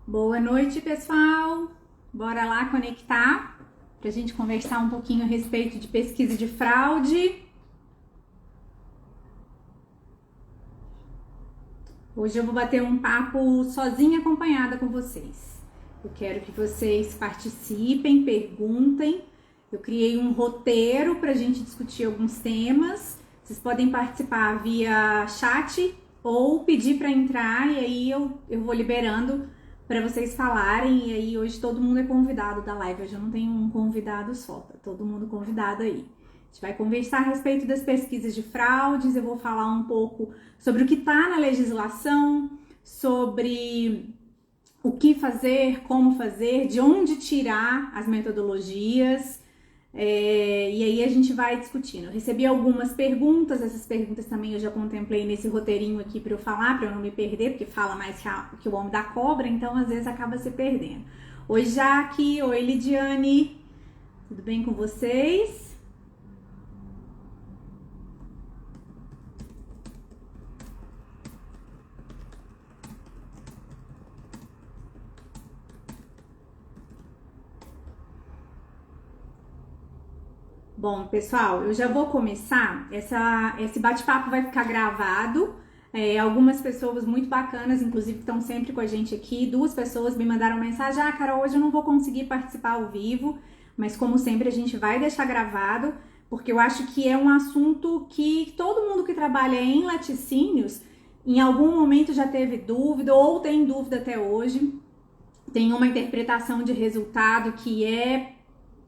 Boa noite, pessoal! Bora lá conectar para a gente conversar um pouquinho a respeito de pesquisa de fraude. Hoje eu vou bater um papo sozinha acompanhada com vocês. Eu quero que vocês participem, perguntem. Eu criei um roteiro para a gente discutir alguns temas. Vocês podem participar via chat ou pedir para entrar e aí eu vou liberando para vocês falarem. E aí hoje todo mundo é convidado da live. Hoje eu não tenho um convidado só, tá todo mundo convidado aí. A gente vai conversar a respeito das pesquisas de fraudes. Eu vou falar um pouco sobre o que está na legislação, sobre o que fazer, como fazer, de onde tirar as metodologias. E aí a gente vai discutindo. Eu recebi algumas perguntas, essas perguntas também eu já contemplei nesse roteirinho aqui para eu falar, para eu não me perder, porque fala mais que o homem da cobra, então às vezes acaba se perdendo. Oi, Jaque, oi, Lidiane, tudo bem com vocês? Bom, pessoal, eu já vou começar. Esse bate-papo vai ficar gravado. Algumas pessoas muito bacanas, inclusive, que estão sempre com a gente aqui. 2 pessoas me mandaram mensagem: Carol, hoje eu não vou conseguir participar ao vivo, mas como sempre a gente vai deixar gravado, porque eu acho que é um assunto que todo mundo que trabalha em laticínios, em algum momento já teve dúvida ou tem dúvida até hoje. Tem uma interpretação de resultado que é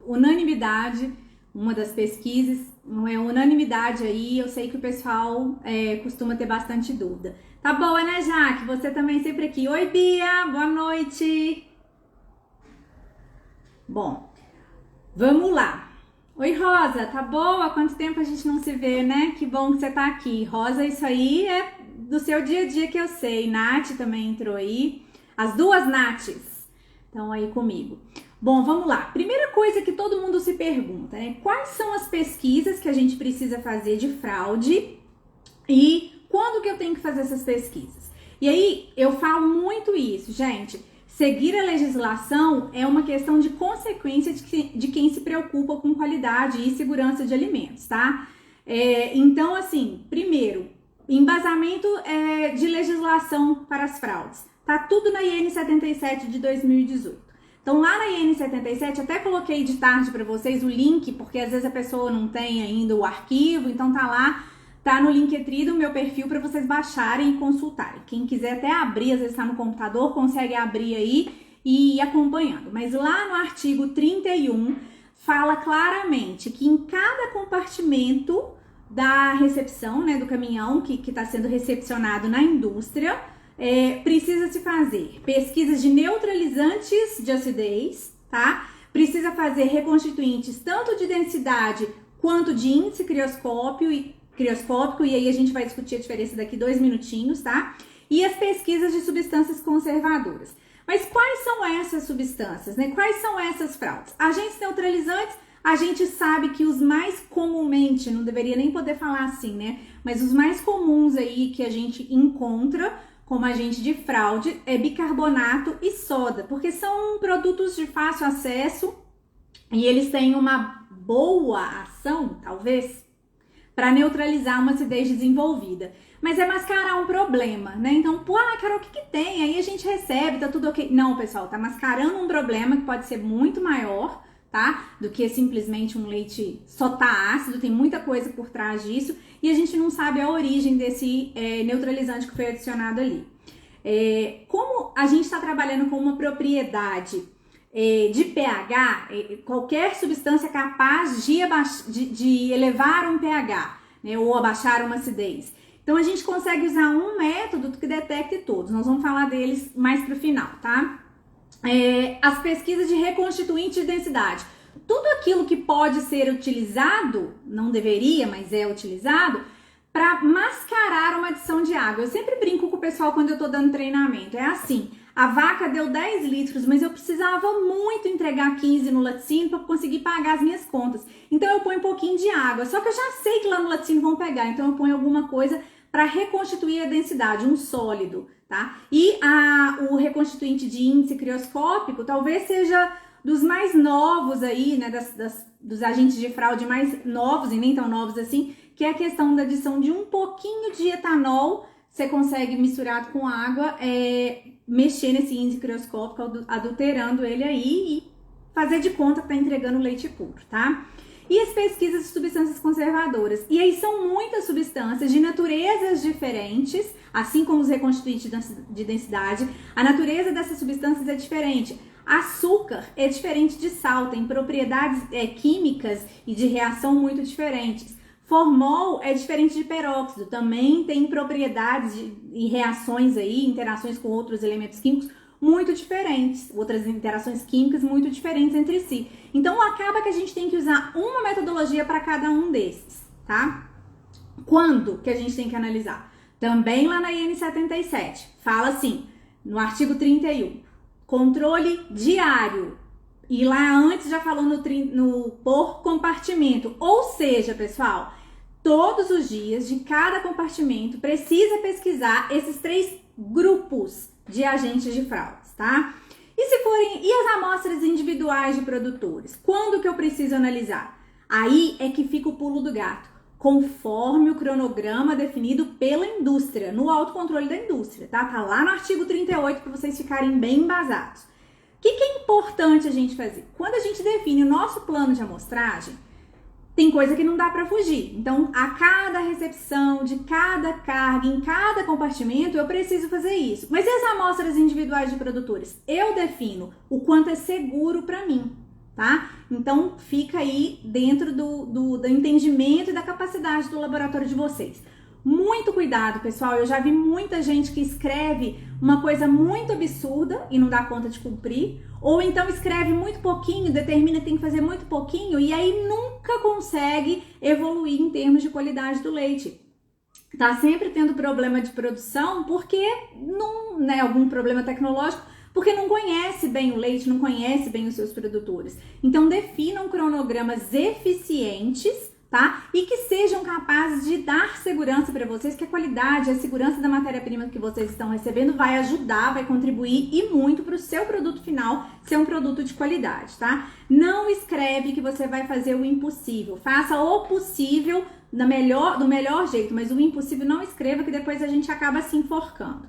unanimidade. Uma das pesquisas, não é unanimidade aí, eu sei que o pessoal costuma ter bastante dúvida. Tá boa, né, Jaque? Você também sempre aqui. Oi, Bia, boa noite. Bom, vamos lá. Oi, Rosa, tá boa? Quanto tempo a gente não se vê, né? Que bom que você tá aqui. Rosa, isso aí é do seu dia a dia que eu sei. Nath também entrou aí. As 2 Naths estão aí comigo. Bom, vamos lá. Primeira coisa que todo mundo se pergunta, né? Quais são as pesquisas que a gente precisa fazer de fraude e quando que eu tenho que fazer essas pesquisas? E aí, eu falo muito isso, gente. Seguir a legislação é uma questão de consequência de quem se preocupa com qualidade e segurança de alimentos, tá? Então, assim, primeiro, embasamento de legislação para as fraudes. Tá tudo na IN 77 de 2018. Então, lá na IN 77, até coloquei de tarde para vocês o link, porque às vezes a pessoa não tem ainda o arquivo, então tá lá, tá no Linktree do meu perfil para vocês baixarem e consultarem. Quem quiser até abrir, às vezes tá no computador, consegue abrir aí e ir acompanhando. Mas lá no artigo 31, fala claramente que em cada compartimento da recepção, né, do caminhão que está sendo recepcionado na indústria, precisa se fazer pesquisas de neutralizantes de acidez, tá? Precisa fazer reconstituintes tanto de densidade quanto de índice crioscópico, e aí a gente vai discutir a diferença daqui 2 minutinhos, tá? E as pesquisas de substâncias conservadoras. Mas quais são essas substâncias, né? Quais são essas fraudes? Agentes neutralizantes, a gente sabe que os mais comumente, não deveria nem poder falar assim, né? Mas os mais comuns aí que a gente encontra como agente de fraude é bicarbonato e soda, porque são produtos de fácil acesso e eles têm uma boa ação, talvez, para neutralizar uma acidez desenvolvida. Mas é mascarar um problema, né? Então, Carol, o que tem? Aí a gente recebe, tá tudo ok. Não, pessoal, tá mascarando um problema que pode ser muito maior, tá? Do que simplesmente um leite só tá ácido, tem muita coisa por trás disso e a gente não sabe a origem desse neutralizante que foi adicionado ali. Como a gente está trabalhando com uma propriedade de pH, qualquer substância capaz de elevar um pH, né, ou abaixar uma acidez. Então a gente consegue usar um método que detecte todos. Nós vamos falar deles mais pro final, tá? As pesquisas de reconstituinte de densidade. Tudo aquilo que pode ser utilizado, não deveria, mas é utilizado, para mascarar uma adição de água. Eu sempre brinco com o pessoal quando eu tô dando treinamento. É assim, a vaca deu 10 litros, mas eu precisava muito entregar 15 no laticínio para conseguir pagar as minhas contas. Então eu ponho um pouquinho de água. Só que eu já sei que lá no laticínio vão pegar, então eu ponho alguma coisa para reconstituir a densidade, um sólido, tá? E o reconstituinte de índice crioscópico talvez seja dos mais novos aí, né, dos agentes de fraude mais novos e nem tão novos assim, que é a questão da adição de um pouquinho de etanol, você consegue misturado com água, mexer nesse índice crioscópico, adulterando ele aí e fazer de conta que tá entregando leite puro, tá? E as pesquisas de substâncias conservadoras. E aí são muitas substâncias de naturezas diferentes, assim como os reconstituintes de densidade. A natureza dessas substâncias é diferente. Açúcar é diferente de sal, tem propriedades químicas e de reação muito diferentes. Formol é diferente de peróxido, também tem propriedades e reações aí, interações com outros elementos químicos muito diferentes, outras interações químicas muito diferentes entre si. Então acaba que a gente tem que usar uma metodologia para cada um desses, tá? Quando que a gente tem que analisar? Também lá na IN 77, fala assim, no artigo 31, controle diário. E lá antes já falou no por compartimento. Ou seja, pessoal, todos os dias de cada compartimento precisa pesquisar esses 3 grupos de agentes de fraudes, tá? E as amostras individuais de produtores? Quando que eu preciso analisar? Aí é que fica o pulo do gato, conforme o cronograma definido pela indústria, no autocontrole da indústria, tá? Tá lá no artigo 38 para vocês ficarem bem embasados. O que é importante a gente fazer? Quando a gente define o nosso plano de amostragem, tem coisa que não dá para fugir. Então, a cada recepção de cada carga, em cada compartimento, eu preciso fazer isso. Mas e as amostras individuais de produtores? Eu defino o quanto é seguro para mim, tá? Então, fica aí dentro do entendimento e da capacidade do laboratório de vocês. Muito cuidado, pessoal. Eu já vi muita gente que escreve uma coisa muito absurda e não dá conta de cumprir. Ou então escreve muito pouquinho, determina que tem que fazer muito pouquinho e aí nunca consegue evoluir em termos de qualidade do leite. Tá sempre tendo problema de produção porque não, né, algum problema tecnológico, porque não conhece bem o leite, não conhece bem os seus produtores. Então definam cronogramas eficientes, tá? E que sejam capazes de dar segurança para vocês, que a qualidade, a segurança da matéria-prima que vocês estão recebendo vai ajudar, vai contribuir e muito para o seu produto final ser um produto de qualidade, tá? Não escreve que você vai fazer o impossível. Faça o possível do melhor jeito, mas o impossível não escreva que depois a gente acaba se enforcando.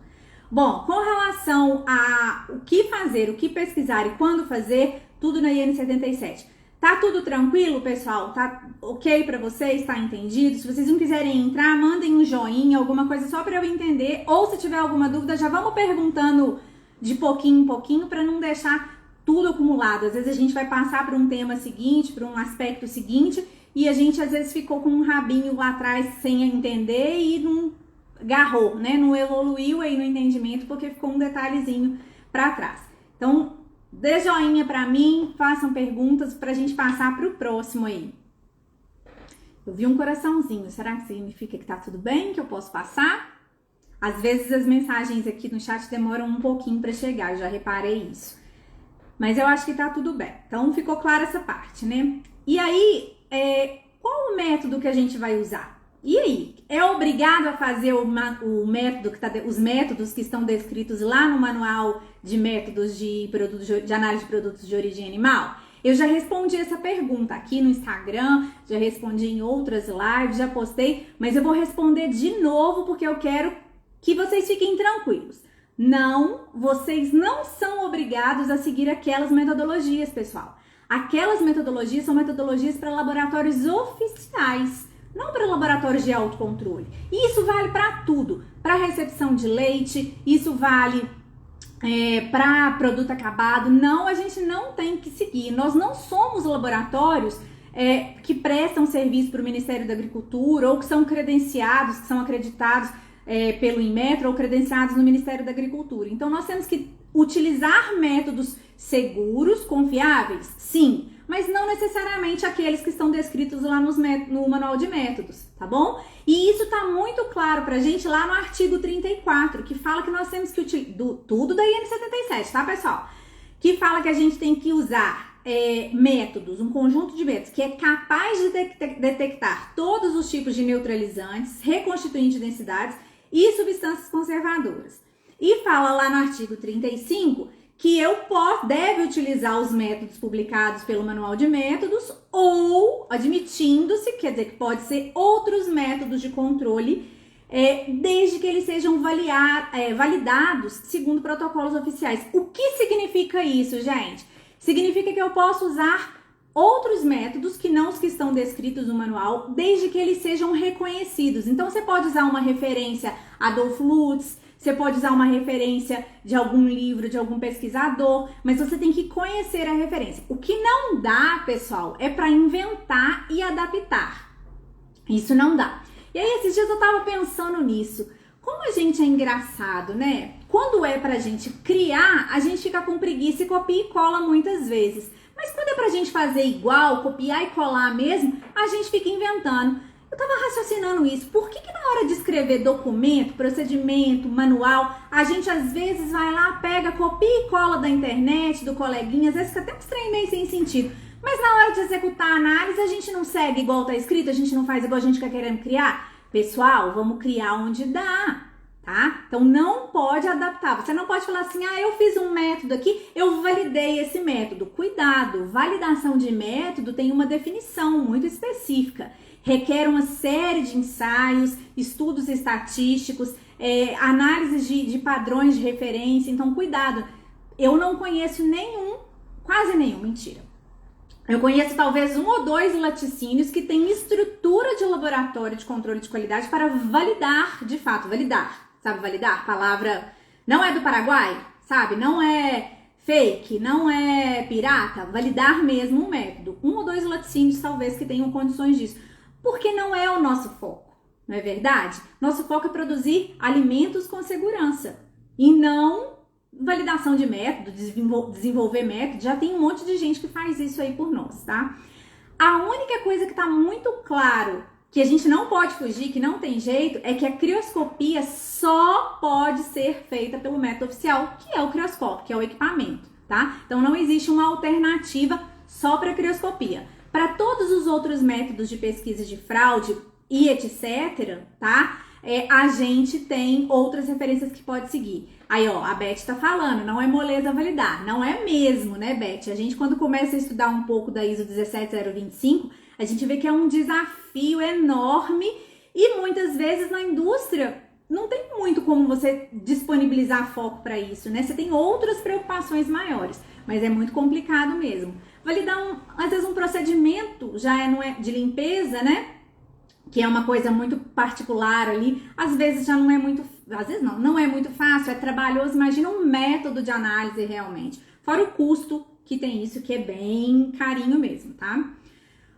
Bom, com relação a o que fazer, o que pesquisar e quando fazer, tudo na IN 77. Tá tudo tranquilo, pessoal? Tá ok pra vocês? Tá entendido? Se vocês não quiserem entrar, mandem um joinha, alguma coisa só pra eu entender. Ou se tiver alguma dúvida, já vamos perguntando de pouquinho em pouquinho pra não deixar tudo acumulado. Às vezes a gente vai passar para um tema seguinte, para um aspecto seguinte, e a gente às vezes ficou com um rabinho lá atrás sem entender e não agarrou, né? Não evoluiu aí no entendimento porque ficou um detalhezinho pra trás. Então, dê joinha pra mim, façam perguntas pra gente passar pro próximo aí. Eu vi um coraçãozinho, será que significa que tá tudo bem, que eu posso passar? Às vezes as mensagens aqui no chat demoram um pouquinho pra chegar, eu já reparei isso. Mas eu acho que tá tudo bem. Então ficou clara essa parte, né? E aí, qual o método que a gente vai usar? E aí, é obrigado a fazer o método os métodos que estão descritos lá no manual de métodos de análise de produtos de origem animal? Eu já respondi essa pergunta aqui no Instagram, já respondi em outras lives, já postei, mas eu vou responder de novo porque eu quero que vocês fiquem tranquilos. Não, vocês não são obrigados a seguir aquelas metodologias, pessoal. Aquelas metodologias são metodologias para laboratórios oficiais, não para laboratórios de autocontrole. E isso vale para tudo, para recepção de leite, isso vale para produto acabado. Não, a gente não tem que seguir. Nós não somos laboratórios que prestam serviço para o Ministério da Agricultura ou que são credenciados, que são acreditados pelo Inmetro ou credenciados no Ministério da Agricultura. Então, nós temos que utilizar métodos seguros, confiáveis, sim, mas não necessariamente aqueles que estão descritos lá no manual de métodos, tá bom? E isso tá muito claro pra gente lá no artigo 34, que fala que nós temos que utilizar, tudo da IN 77, tá, pessoal? Que fala que a gente tem que usar métodos, um conjunto de métodos que é capaz de detectar todos os tipos de neutralizantes, reconstituintes de densidades e substâncias conservadoras. E fala lá no artigo 35 que deve utilizar os métodos publicados pelo Manual de Métodos ou, admitindo-se, quer dizer que pode ser outros métodos de controle, desde que eles sejam validados segundo protocolos oficiais. O que significa isso, gente? Significa que eu posso usar outros métodos que não os que estão descritos no manual, desde que eles sejam reconhecidos. Então, você pode usar uma referência Adolf Lutz, você pode usar uma referência de algum livro, de algum pesquisador, mas você tem que conhecer a referência. O que não dá, pessoal, é para inventar e adaptar. Isso não dá. E aí, esses dias eu tava pensando nisso. Como a gente é engraçado, né? Quando é pra gente criar, a gente fica com preguiça e copia e cola muitas vezes. Mas quando é pra gente fazer igual, copiar e colar mesmo, a gente fica inventando. Eu tava raciocinando isso. Por que na hora de escrever documento, procedimento, manual, a gente às vezes vai lá, pega, copia e cola da internet, do coleguinha, às vezes fica até um estranho meio sem sentido. Mas na hora de executar a análise, a gente não segue igual tá escrito, a gente não faz igual a gente tá querendo criar. Pessoal, vamos criar onde dá, tá? Então não pode adaptar. Você não pode falar assim, eu fiz um método aqui, eu validei esse método. Cuidado, validação de método tem uma definição muito específica. Requer uma série de ensaios, estudos estatísticos, análises de padrões de referência. Então, cuidado. Eu não conheço quase nenhum, mentira. Eu conheço talvez 1 ou 2 laticínios que têm estrutura de laboratório de controle de qualidade para validar, de fato, validar. Sabe validar? Palavra não é do Paraguai, sabe? Não é fake, não é pirata. Validar mesmo um método. 1 ou 2 laticínios talvez que tenham condições disso. Porque não é o nosso foco, não é verdade? Nosso foco é produzir alimentos com segurança e não validação de método, desenvolver método. Já tem um monte de gente que faz isso aí por nós, tá? A única coisa que tá muito claro que a gente não pode fugir, que não tem jeito, é que a crioscopia só pode ser feita pelo método oficial, que é o crioscópio, que é o equipamento, tá? Então não existe uma alternativa só para crioscopia. Para todos os outros métodos de pesquisa de fraude e etc, tá? A gente tem outras referências que pode seguir. Aí, ó, a Beth tá falando, não é moleza validar. Não é mesmo, né, Beth? A gente, quando começa a estudar um pouco da ISO 17025, a gente vê que é um desafio enorme e muitas vezes na indústria não tem muito como você disponibilizar foco para isso, né? Você tem outras preocupações maiores, mas é muito complicado mesmo. Validar, às vezes, um procedimento já não é de limpeza, né? Que é uma coisa muito particular ali, às vezes já não é muito, às vezes não é muito fácil, é trabalhoso. Imagina um método de análise realmente. Fora o custo que tem isso, que é bem carinho mesmo, tá?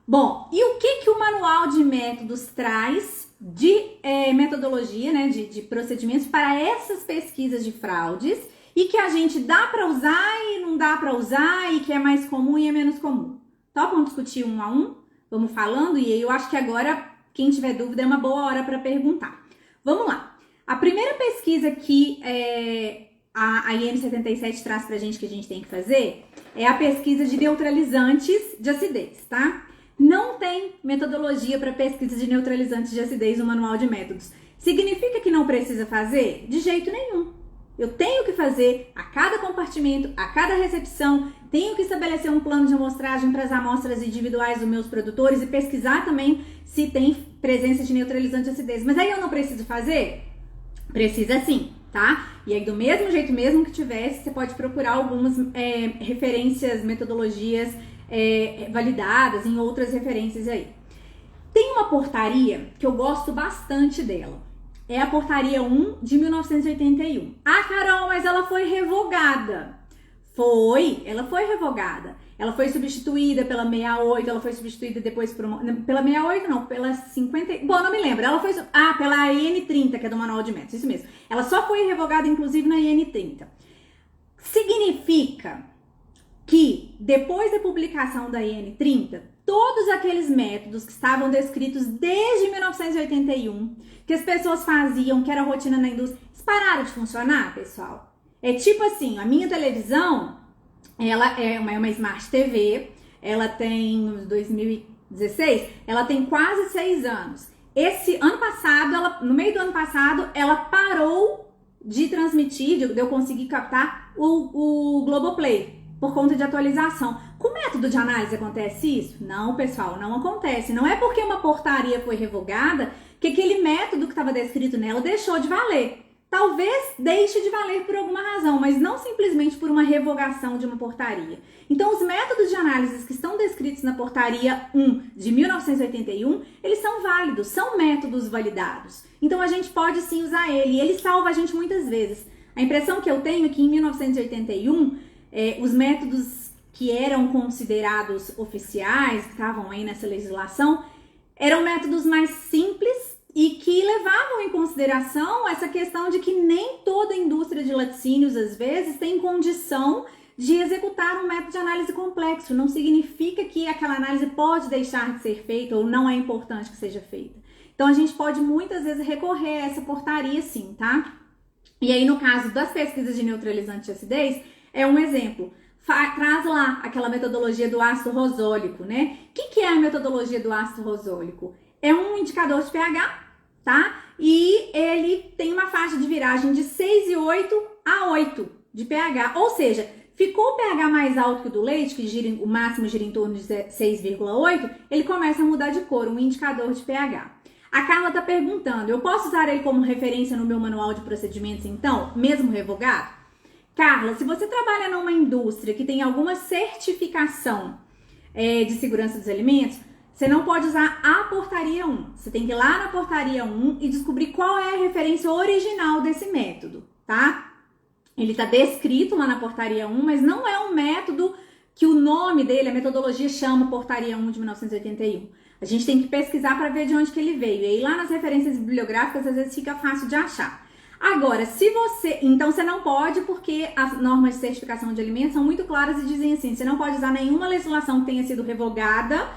Bom, e o que o manual de métodos traz de metodologia, né, de procedimentos para essas pesquisas de fraudes e que a gente dá para usar e não dá para usar e que é mais comum e é menos comum? Topam discutir um a um? Vamos falando e eu acho que agora, quem tiver dúvida, é uma boa hora para perguntar. Vamos lá. A primeira pesquisa que a IN77 traz pra gente, que a gente tem que fazer, é a pesquisa de neutralizantes de acidez, tá? Não tem metodologia para pesquisa de neutralizantes de acidez no manual de métodos. Significa que não precisa fazer? De jeito nenhum. Eu tenho que fazer a cada compartimento, a cada recepção, tenho que estabelecer um plano de amostragem para as amostras individuais dos meus produtores e pesquisar também se tem presença de neutralizante de acidez. Mas aí eu não preciso fazer? Precisa sim, tá? E aí do mesmo jeito, mesmo que tivesse, você pode procurar algumas referências, metodologias validadas em outras referências aí. Tem uma portaria que eu gosto bastante dela. É a portaria 1 de 1981. Ah, Carol, mas ela foi revogada. Ela foi revogada. Ela foi substituída pela 68, ela foi substituída depois pela 68 não, pela 50, bom, não me lembro. Ela foi pela IN30, que é do Manual de Métodos, isso mesmo. Ela só foi revogada inclusive na IN30. Significa que depois da publicação da IN30, todos aqueles métodos que estavam descritos desde 1981, que as pessoas faziam, que era rotina na indústria, pararam de funcionar, pessoal? É tipo assim, a minha televisão, ela é uma Smart TV, ela tem 2016, ela tem quase 6 anos. Esse ano passado, no meio do ano passado, ela parou de transmitir, de eu conseguir captar o Globoplay, por conta de atualização. Com o método de análise acontece isso? Não, pessoal, não acontece. Não é porque uma portaria foi revogada que aquele método que estava descrito nela deixou de valer. Talvez deixe de valer por alguma razão, mas não simplesmente por uma revogação de uma portaria. Então, os métodos de análise que estão descritos na portaria 1 de 1981, eles são válidos, são métodos validados. Então, a gente pode sim usar ele, e ele salva a gente muitas vezes. A impressão que eu tenho é que em 1981, os métodos que eram considerados oficiais, que estavam aí nessa legislação, eram métodos mais simples e que levavam em consideração essa questão de que nem toda a indústria de laticínios, às vezes, tem condição de executar um método de análise complexo. Não significa que aquela análise pode deixar de ser feita ou não é importante que seja feita. Então, a gente pode muitas vezes recorrer a essa portaria sim, tá? E aí, no caso das pesquisas de neutralizante de acidez, é um exemplo. Traz lá aquela metodologia do ácido rosólico, né? O que é a metodologia do ácido rosólico? É um indicador de pH, tá? E ele tem uma faixa de viragem de 6,8 a 8 de pH. Ou seja, ficou o pH mais alto que o do leite, que o máximo gira em torno de 6,8, ele começa a mudar de cor, um indicador de pH. A Carla tá perguntando, eu posso usar ele como referência no meu manual de procedimentos, então, mesmo revogado? Carla, se você trabalha numa indústria que tem alguma certificação de segurança dos alimentos, você não pode usar a portaria 1. Você tem que ir lá na portaria 1 e descobrir qual é a referência original desse método, tá? Ele está descrito lá na portaria 1, mas não é um método que o nome dele, a metodologia, chama portaria 1 de 1981. A gente tem que pesquisar para ver de onde que ele veio. E aí lá nas referências bibliográficas, às vezes fica fácil de achar. Agora, então você não pode, porque as normas de certificação de alimentos são muito claras e dizem assim, você não pode usar nenhuma legislação que tenha sido revogada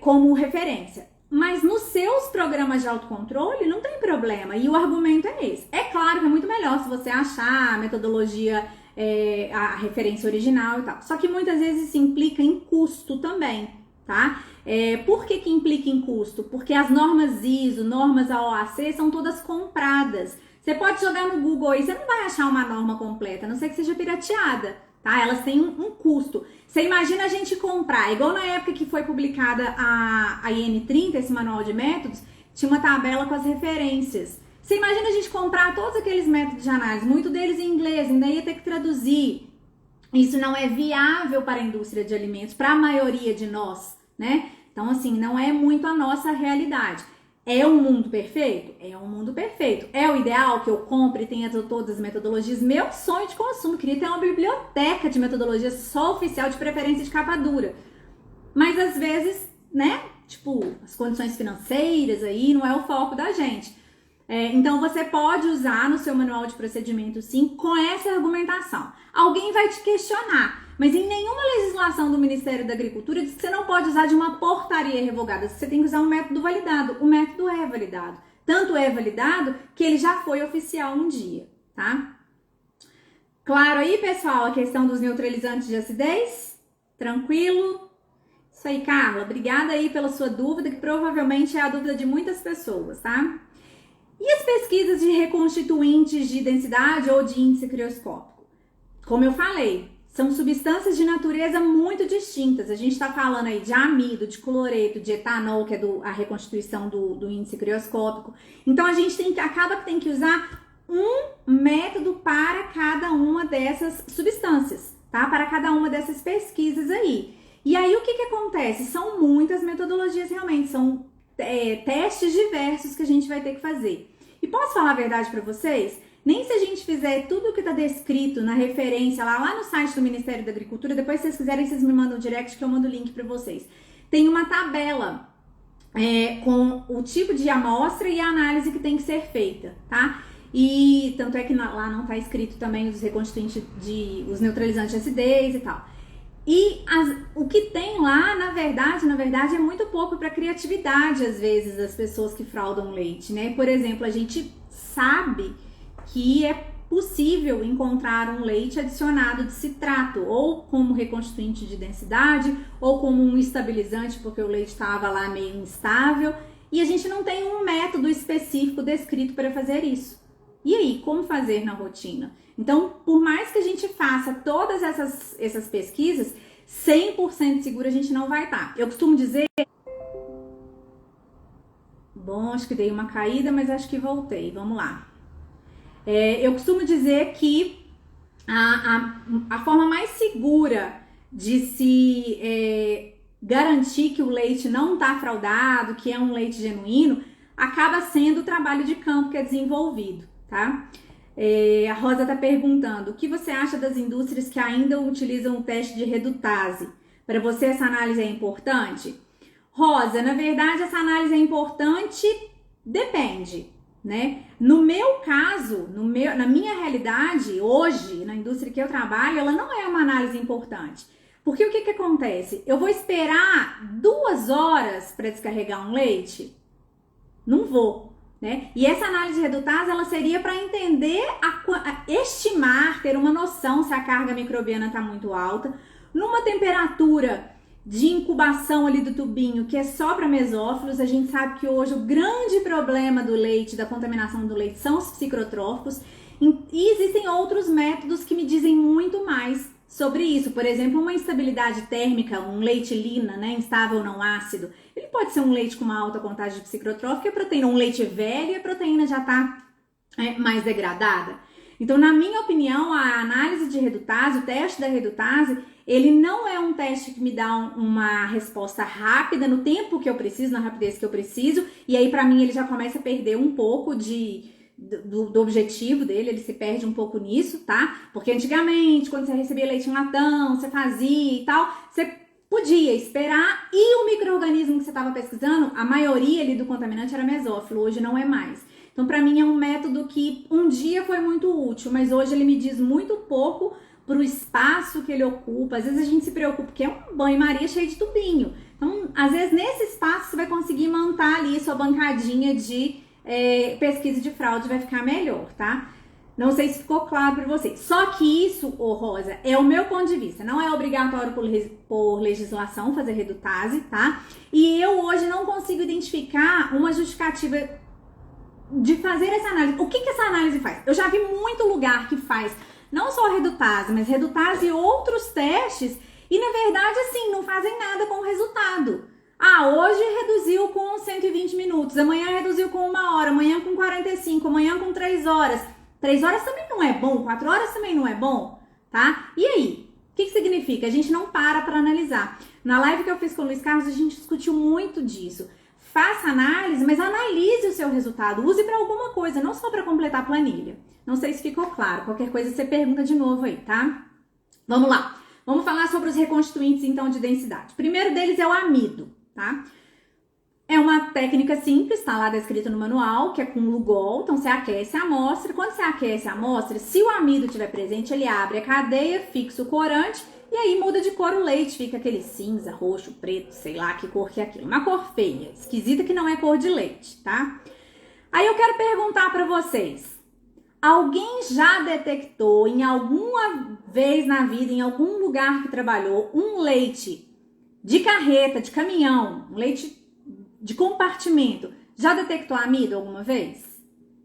como referência. Mas nos seus programas de autocontrole não tem problema, e o argumento é esse. É claro que é muito melhor se você achar a metodologia, a referência original e tal. Só que muitas vezes isso implica em custo também, tá? Por que implica em custo? Porque as normas ISO, normas AOAC são todas compradas. Você pode jogar no Google aí, você não vai achar uma norma completa, a não ser que seja pirateada, tá? Elas têm um custo. Você imagina a gente comprar, igual na época que foi publicada a IN30, esse manual de métodos, tinha uma tabela com as referências. Você imagina a gente comprar todos aqueles métodos de análise, muito deles em inglês, ainda ia ter que traduzir. Isso não é viável para a indústria de alimentos, para a maioria de nós, né? Então, assim, não é muito a nossa realidade. É um mundo perfeito? É um mundo perfeito. É o ideal que eu compre e tenha todas as metodologias? Meu sonho de consumo, eu queria ter uma biblioteca de metodologias só oficial, de preferência de capa dura. Mas às vezes, né, tipo, as condições financeiras aí não é o foco da gente. Então você pode usar no seu manual de procedimento sim, com essa argumentação. Alguém vai te questionar, mas em nenhuma legislação do Ministério da Agricultura diz que você não pode usar de uma portaria revogada, você tem que usar um método validado. O método é validado. Tanto é validado que ele já foi oficial um dia, tá? Claro aí, pessoal, a questão dos neutralizantes de acidez? Tranquilo? Isso aí, Carla. Obrigada aí pela sua dúvida, que provavelmente é a dúvida de muitas pessoas, tá? E as pesquisas de reconstituintes de densidade ou de índice crioscópico? Como eu falei, são substâncias de natureza muito distintas. A gente está falando aí de amido, de cloreto, de etanol, que é a reconstituição do índice crioscópico. Então a gente acaba que tem que usar um método para cada uma dessas substâncias, tá? Para cada uma dessas pesquisas aí. E aí o que acontece? São muitas metodologias realmente, são testes diversos que a gente vai ter que fazer. E posso falar a verdade para vocês? Nem se a gente fizer tudo o que está descrito na referência lá no site do Ministério da Agricultura, depois se vocês quiserem, vocês me mandam direct que eu mando o link para vocês. Tem uma tabela com o tipo de amostra e a análise que tem que ser feita, tá? E tanto é que lá não está escrito também os reconstituintes os neutralizantes de acidez e tal. E o que tem lá, na verdade, é muito pouco para criatividade, às vezes, das pessoas que fraudam leite, né? Por exemplo, a gente sabe que possível encontrar um leite adicionado de citrato, ou como reconstituinte de densidade, ou como um estabilizante, porque o leite estava lá meio instável, e a gente não tem um método específico descrito para fazer isso. E aí, como fazer na rotina? Então, por mais que a gente faça todas essas pesquisas, 100% segura a gente não vai estar. Eu costumo dizer... Bom, acho que dei uma caída, mas acho que voltei. Vamos lá. Eu costumo dizer que a forma mais segura de se garantir que o leite não está fraudado, que é um leite genuíno, acaba sendo o trabalho de campo que é desenvolvido, tá? A Rosa está perguntando, o que você acha das indústrias que ainda utilizam o teste de redutase? Para você essa análise é importante? Rosa, na verdade essa análise é importante, depende, né? No meu caso, na minha realidade, hoje, na indústria que eu trabalho, ela não é uma análise importante. Porque o que acontece? Eu vou esperar 2 horas para descarregar um leite? Não vou, né? E essa análise de redutase, ela seria para entender, estimar, ter uma noção se a carga microbiana está muito alta, numa temperatura de incubação ali do tubinho, que é só para mesófilos. A gente sabe que hoje o grande problema do leite, da contaminação do leite, são os psicotróficos, e existem outros métodos que me dizem muito mais sobre isso. Por exemplo, uma instabilidade térmica, um leite lina, né, instável não ácido, ele pode ser um leite com uma alta contagem de psicotrófico, e a proteína, um leite velho, e a proteína já está mais degradada. Então, na minha opinião, a análise de redutase, o teste da redutase, ele não é um teste que me dá uma resposta rápida no tempo que eu preciso, na rapidez que eu preciso, e aí para mim ele já começa a perder um pouco do objetivo dele, ele se perde um pouco nisso, tá? Porque antigamente, quando você recebia leite em latão, você fazia e tal, você podia esperar, e o micro-organismo que você estava pesquisando, a maioria ali do contaminante era mesófilo, hoje não é mais. Então, para mim é um método que um dia foi muito útil, mas hoje ele me diz muito pouco para o espaço que ele ocupa. Às vezes a gente se preocupa, porque é um banho-maria cheio de tubinho. Então, às vezes nesse espaço você vai conseguir montar ali sua bancadinha de pesquisa de fraude, vai ficar melhor, tá? Não sei se ficou claro para vocês. Só que isso, Rosa, é o meu ponto de vista. Não é obrigatório por legislação fazer redutase, tá? E eu hoje não consigo identificar uma justificativa de fazer essa análise. O que essa análise faz? Eu já vi muito lugar que faz não só redutase, mas redutase e outros testes, e na verdade assim, não fazem nada com o resultado. Hoje reduziu com 120 minutos, amanhã reduziu com 1 hora, amanhã com 45, amanhã com 3 horas. 3 horas também não é bom, 4 horas também não é bom, tá? E aí? O que significa? A gente não para analisar. Na live que eu fiz com o Luiz Carlos, a gente discutiu muito disso. Faça análise, mas analise o seu resultado. Use para alguma coisa, não só para completar a planilha. Não sei se ficou claro. Qualquer coisa você pergunta de novo aí, tá? Vamos lá. Vamos falar sobre os reconstituintes, então, de densidade. O primeiro deles é o amido, tá? É uma técnica simples, tá lá descrito no manual, que é com Lugol. Então, você aquece a amostra. Quando você aquece a amostra, se o amido estiver presente, ele abre a cadeia, fixa o corante, e aí muda de cor o leite, fica aquele cinza, roxo, preto, sei lá que cor que é aquilo. Uma cor feia, esquisita, que não é cor de leite, tá? Aí eu quero perguntar pra vocês, alguém já detectou em alguma vez na vida, em algum lugar que trabalhou, um leite de carreta, de caminhão, um leite de compartimento, já detectou amido alguma vez?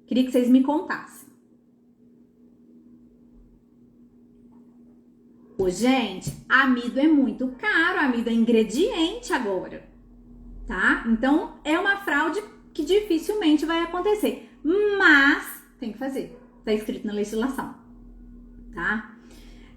Queria que vocês me contassem. Gente, amido é muito caro, amido é ingrediente agora, tá? Então, é uma fraude que dificilmente vai acontecer, mas tem que fazer, tá escrito na legislação, tá?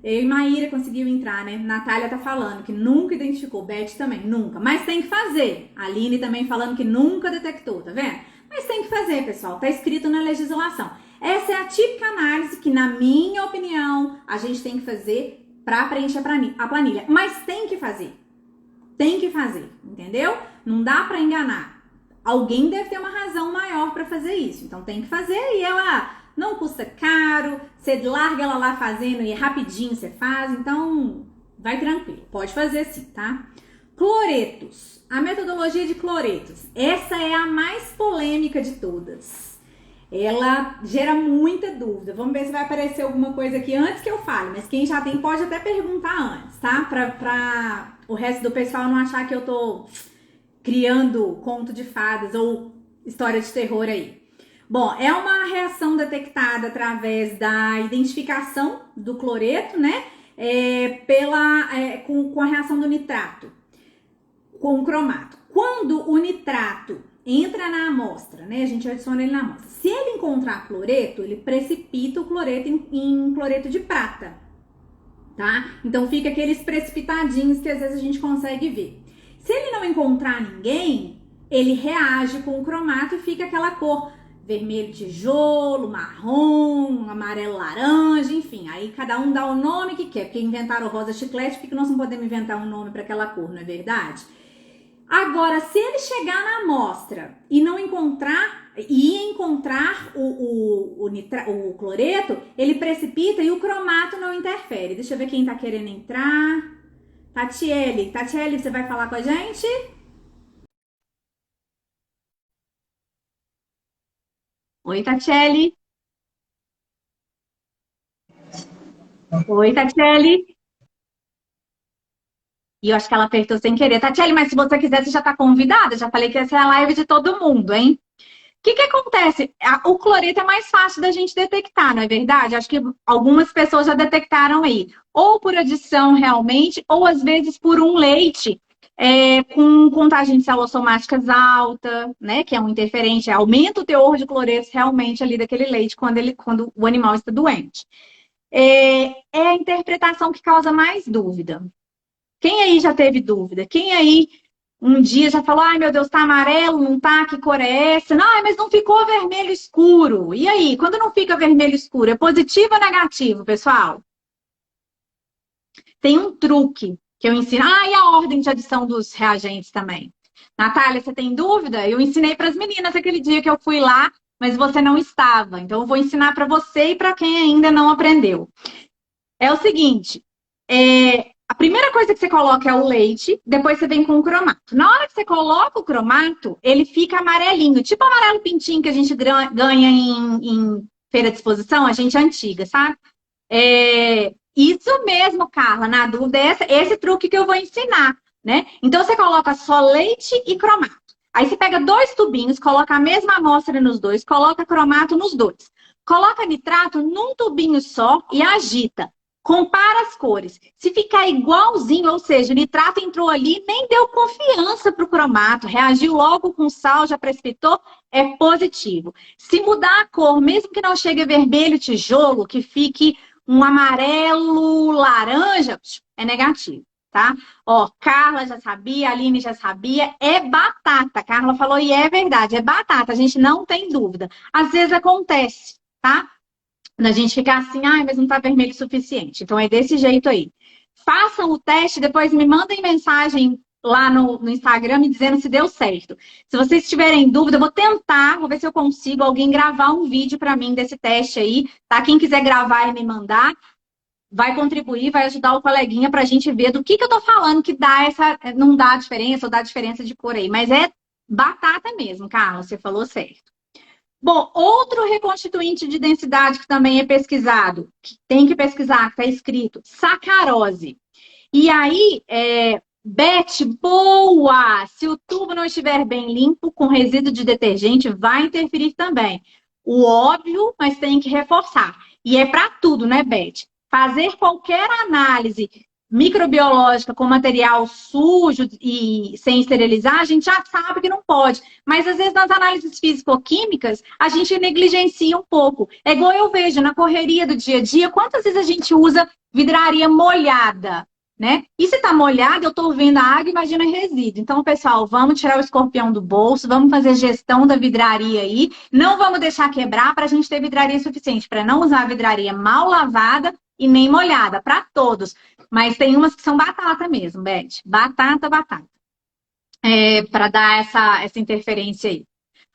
Eu e Maíra conseguiu entrar, né? Natália tá falando que nunca identificou, Beth também, nunca, mas tem que fazer. A Aline também falando que nunca detectou, tá vendo? Mas tem que fazer, pessoal, tá escrito na legislação. Essa é a típica análise que, na minha opinião, a gente tem que fazer para preencher a planilha, mas tem que fazer, entendeu? Não dá para enganar. Alguém deve ter uma razão maior para fazer isso, então tem que fazer, e ela não custa caro, você larga ela lá fazendo e rapidinho você faz, então vai tranquilo, pode fazer sim, tá? Cloretos, a metodologia de cloretos, essa é a mais polêmica de todas. ela gera muita dúvida. Vamos ver se vai aparecer alguma coisa aqui antes que eu fale, mas quem já tem pode até perguntar antes, tá? Pra o resto do pessoal não achar que eu tô criando conto de fadas ou história de terror aí. Bom, é uma reação detectada através da identificação do cloreto, né? Com a reação do nitrato com o cromato. Quando o nitrato entra na amostra, né? A gente adiciona ele na amostra. Se ele encontrar cloreto, ele precipita o cloreto em cloreto de prata, tá? Então fica aqueles precipitadinhos que às vezes a gente consegue ver. Se ele não encontrar ninguém, ele reage com o cromato e fica aquela cor vermelho tijolo, marrom, amarelo laranja, enfim. Aí cada um dá o nome que quer, porque inventaram rosa chiclete, porque nós não podemos inventar um nome para aquela cor, não é verdade? Agora, se ele chegar na amostra e não encontrar o cloreto, ele precipita e o cromato não interfere. Deixa eu ver quem tá querendo entrar. Tatiele, você vai falar com a gente? Oi, Tatiele. Oi, Tatiele. E eu acho que ela apertou sem querer. Tatiele, mas se você quiser, você já tá convidada. Já falei que essa é a live de todo mundo, hein? O que acontece? O cloreto é mais fácil da gente detectar, não é verdade? Acho que algumas pessoas já detectaram aí. Ou por adição realmente, ou às vezes por um leite com contagem de células somáticas alta, né? Que é um interferente, aumenta o teor de cloreto realmente ali daquele leite quando o animal está doente. É a interpretação que causa mais dúvida. Quem aí já teve dúvida? Quem aí um dia já falou, ai meu Deus, tá amarelo, não tá? Que cor é essa? Não, mas não ficou vermelho escuro. E aí, quando não fica vermelho escuro, é positivo ou negativo, pessoal? Tem um truque que eu ensino. Ah, e a ordem de adição dos reagentes também. Natália, você tem dúvida? Eu ensinei para as meninas aquele dia que eu fui lá, mas você não estava. Então, eu vou ensinar para você e para quem ainda não aprendeu. É o seguinte, a primeira coisa que você coloca é o leite, depois você vem com o cromato. Na hora que você coloca o cromato, ele fica amarelinho, tipo o amarelo pintinho que a gente ganha em feira de exposição, a gente antiga, sabe? Isso mesmo, Carla, na dúvida, esse truque que eu vou ensinar, né? Então você coloca só leite e cromato. Aí você pega 2 tubinhos, coloca a mesma amostra nos dois, coloca cromato nos dois. Coloca nitrato num tubinho só e agita. Compara as cores. Se ficar igualzinho, ou seja, o nitrato entrou ali, nem deu confiança para o cromato, reagiu logo com sal, já precipitou, é positivo. Se mudar a cor, mesmo que não chegue a vermelho tijolo, que fique um amarelo laranja, é negativo, tá? Ó, Carla já sabia, Aline já sabia, é batata. Carla falou e é verdade, é batata, a gente não tem dúvida. Às vezes acontece, tá? Da gente ficar assim, ai, mas não tá vermelho o suficiente. Então é desse jeito aí. Façam o teste, depois me mandem mensagem lá no Instagram me dizendo se deu certo. Se vocês tiverem dúvida, eu vou tentar, vou ver se eu consigo alguém gravar um vídeo para mim desse teste aí, tá? Quem quiser gravar e me mandar, vai contribuir, vai ajudar o coleguinha pra gente ver do que eu tô falando que dá não dá diferença ou dá diferença de cor aí. Mas é batata mesmo, Carla, você falou certo. Bom, outro reconstituinte de densidade que também é pesquisado, que tem que pesquisar, que está escrito, sacarose. E aí, Beth, boa! Se o tubo não estiver bem limpo, com resíduo de detergente, vai interferir também. O óbvio, mas tem que reforçar. E é para tudo, né, Beth? Fazer qualquer análise microbiológica com material sujo e sem esterilizar, a gente já sabe que não pode. Mas às vezes nas análises físico-químicas, a gente negligencia um pouco. É igual eu vejo na correria do dia a dia, quantas vezes a gente usa vidraria molhada, né? E se tá molhado, eu tô vendo a água, imagina resíduo. Então, pessoal, vamos tirar o escorpião do bolso, vamos fazer gestão da vidraria aí, não vamos deixar quebrar para a gente ter vidraria suficiente, para não usar a vidraria mal lavada e nem molhada, para todos. Mas tem umas que são batata mesmo, Beth. Batata, batata. Para dar essa interferência aí.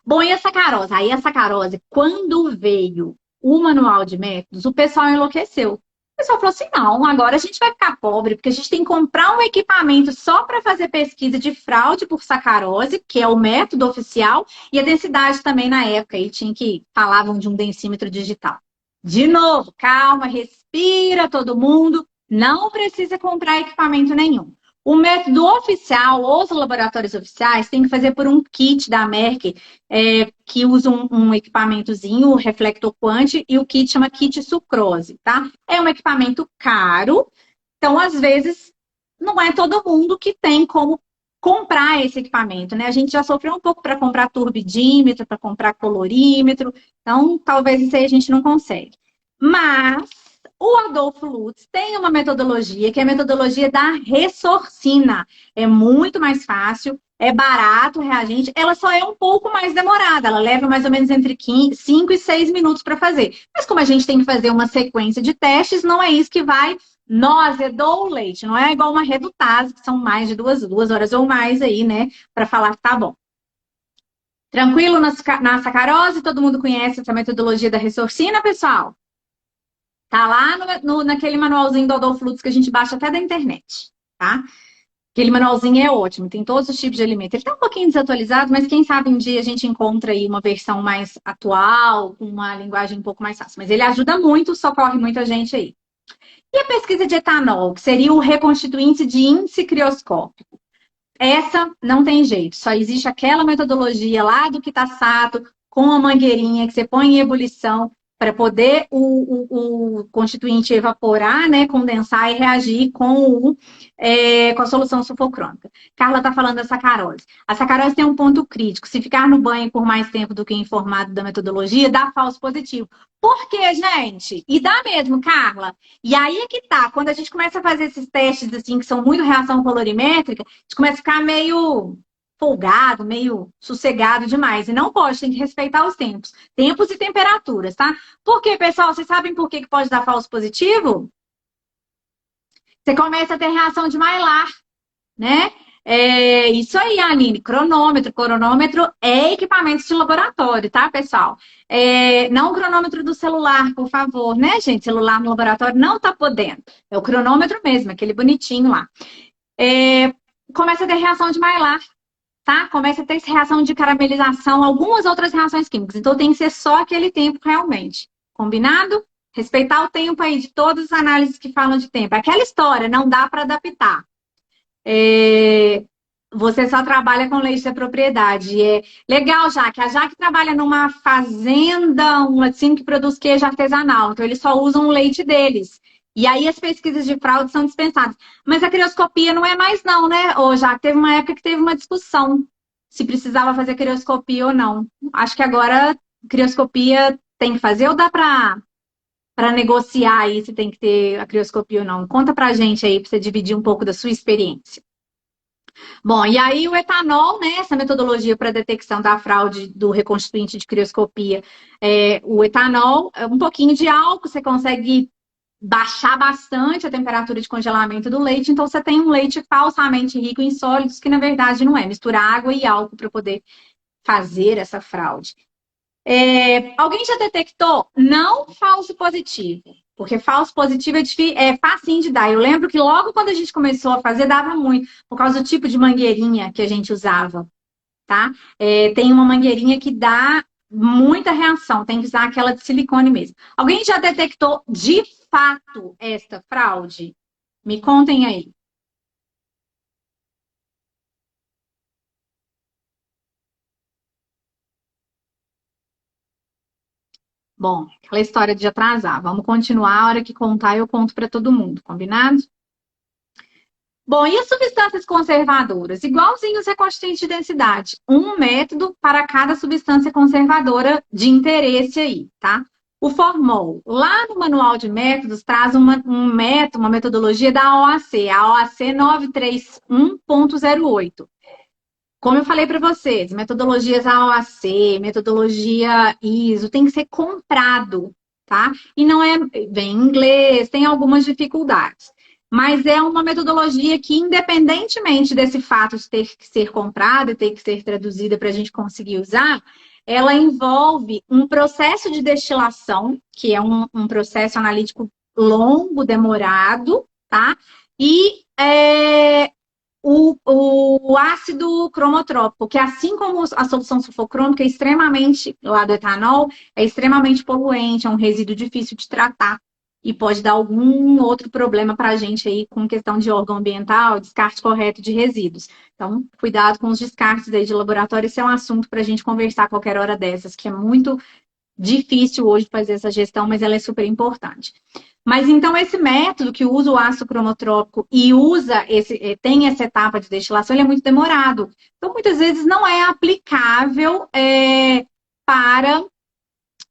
Bom, e a sacarose? Aí a sacarose, quando veio o manual de métodos, o pessoal enlouqueceu. pessoal falou assim, não, agora a gente vai ficar pobre, porque a gente tem que comprar um equipamento só para fazer pesquisa de fraude por sacarose, que é o método oficial, e a densidade também na época, aí tinha que, falavam de um densímetro digital. De novo, calma, respira todo mundo, não precisa comprar equipamento nenhum. O método oficial, os laboratórios oficiais, têm que fazer por um kit da Merck, que usa um equipamentozinho, o reflector quant, e o kit chama kit sucrose, tá? É um equipamento caro, então, às vezes, não é todo mundo que tem como comprar esse equipamento, né? A gente já sofreu um pouco para comprar turbidímetro, para comprar colorímetro, então, talvez isso aí a gente não consegue. Mas o Adolfo Lutz tem uma metodologia, que é a metodologia da ressorcina. É muito mais fácil, é barato o reagente, ela só é um pouco mais demorada, ela leva mais ou menos entre 5 e 6 minutos para fazer. Mas como a gente tem que fazer uma sequência de testes, não é isso que vai azedou o leite, não é igual uma redutase, que são mais de duas horas ou mais aí, né, para falar que tá bom. Tranquilo na sacarose? Todo mundo conhece essa metodologia da ressorcina, pessoal? Tá lá naquele manualzinho do Adolfo Lutz que a gente baixa até da internet, tá? Aquele manualzinho é ótimo, tem todos os tipos de alimento. Ele tá um pouquinho desatualizado, mas quem sabe um dia a gente encontra aí uma versão mais atual, com uma linguagem um pouco mais fácil. Mas ele ajuda muito, socorre muita gente aí. E a pesquisa de etanol, que seria o reconstituinte de índice crioscópico? Essa não tem jeito, só existe aquela metodologia lá do Kitasato, com a mangueirinha que você põe em ebulição para poder o constituinte evaporar, né, condensar e reagir com a solução sulfocrômica. Carla está falando da sacarose. A sacarose tem um ponto crítico. Se ficar no banho por mais tempo do que informado da metodologia, dá falso positivo. Por quê, gente? E dá mesmo, Carla. E aí é que tá. Quando a gente começa a fazer esses testes, assim, que são muito reação colorimétrica, a gente começa a ficar meio folgado, meio sossegado demais. E não pode, tem que respeitar os tempos. Tempos e temperaturas, tá? Por quê, pessoal? Vocês sabem por que pode dar falso positivo? Você começa a ter reação de Maillard, né? É isso aí, Aline. Cronômetro é equipamento de laboratório, tá, pessoal? Não o cronômetro do celular, por favor, né, gente? Celular no laboratório não tá podendo. É o cronômetro mesmo, aquele bonitinho lá. Começa a ter reação de Maillard, tá? Começa a ter reação de caramelização, algumas outras reações químicas. Então tem que ser só aquele tempo realmente. Combinado? Respeitar o tempo aí de todas as análises que falam de tempo. Aquela história, não dá para adaptar. Você só trabalha com leite da propriedade. É legal, Jaque. A Jaque trabalha numa fazenda, um laticínio que produz queijo artesanal. Então, eles só usam o leite deles. E aí, as pesquisas de fraude são dispensadas. Mas a crioscopia não é mais não, né? Ou já teve uma época que teve uma discussão se precisava fazer crioscopia ou não. Acho que agora crioscopia tem que fazer ou dá para negociar aí se tem que ter a crioscopia ou não? Conta pra gente aí, para você dividir um pouco da sua experiência. Bom, e aí o etanol, né, essa metodologia para detecção da fraude do reconstituinte de crioscopia, o etanol, um pouquinho de álcool, você consegue baixar bastante a temperatura de congelamento do leite, então você tem um leite falsamente rico em sólidos, que na verdade não é, mistura água e álcool para poder fazer essa fraude. Alguém já detectou? Não falso positivo. Porque falso positivo é facinho de dar. Eu lembro que logo quando a gente começou a fazer, dava muito. Por causa do tipo de mangueirinha que a gente usava. Tá? Tem uma mangueirinha que dá muita reação. Tem que usar aquela de silicone mesmo. Alguém já detectou de fato esta fraude? Me contem aí. Bom, aquela história de atrasar. Vamos continuar. A hora que contar, eu conto para todo mundo. Combinado? Bom, e as substâncias conservadoras? Igualzinho os reconstituintes de densidade. Um método para cada substância conservadora de interesse aí, tá? O formol, lá no manual de métodos, traz uma metodologia da OAC, a OAC 931.08. Como eu falei para vocês, metodologias AOAC, metodologia ISO, tem que ser comprado, tá? E não vem em inglês, tem algumas dificuldades. Mas é uma metodologia que, independentemente desse fato de ter que ser comprada e ter que ser traduzida para a gente conseguir usar, ela envolve um processo de destilação, que é um processo analítico longo, demorado, tá? E o ácido cromotrópico, que assim como a solução sulfocrômica é extremamente, lá do etanol, é extremamente poluente, é um resíduo difícil de tratar e pode dar algum outro problema para a gente aí com questão de órgão ambiental, descarte correto de resíduos. Então, cuidado com os descartes aí de laboratório, esse é um assunto para a gente conversar a qualquer hora dessas, que é muito difícil hoje fazer essa gestão, mas ela é super importante. Mas então esse método que usa o ácido cromotrópico e tem essa etapa de destilação, ele é muito demorado. Então, muitas vezes não é aplicável para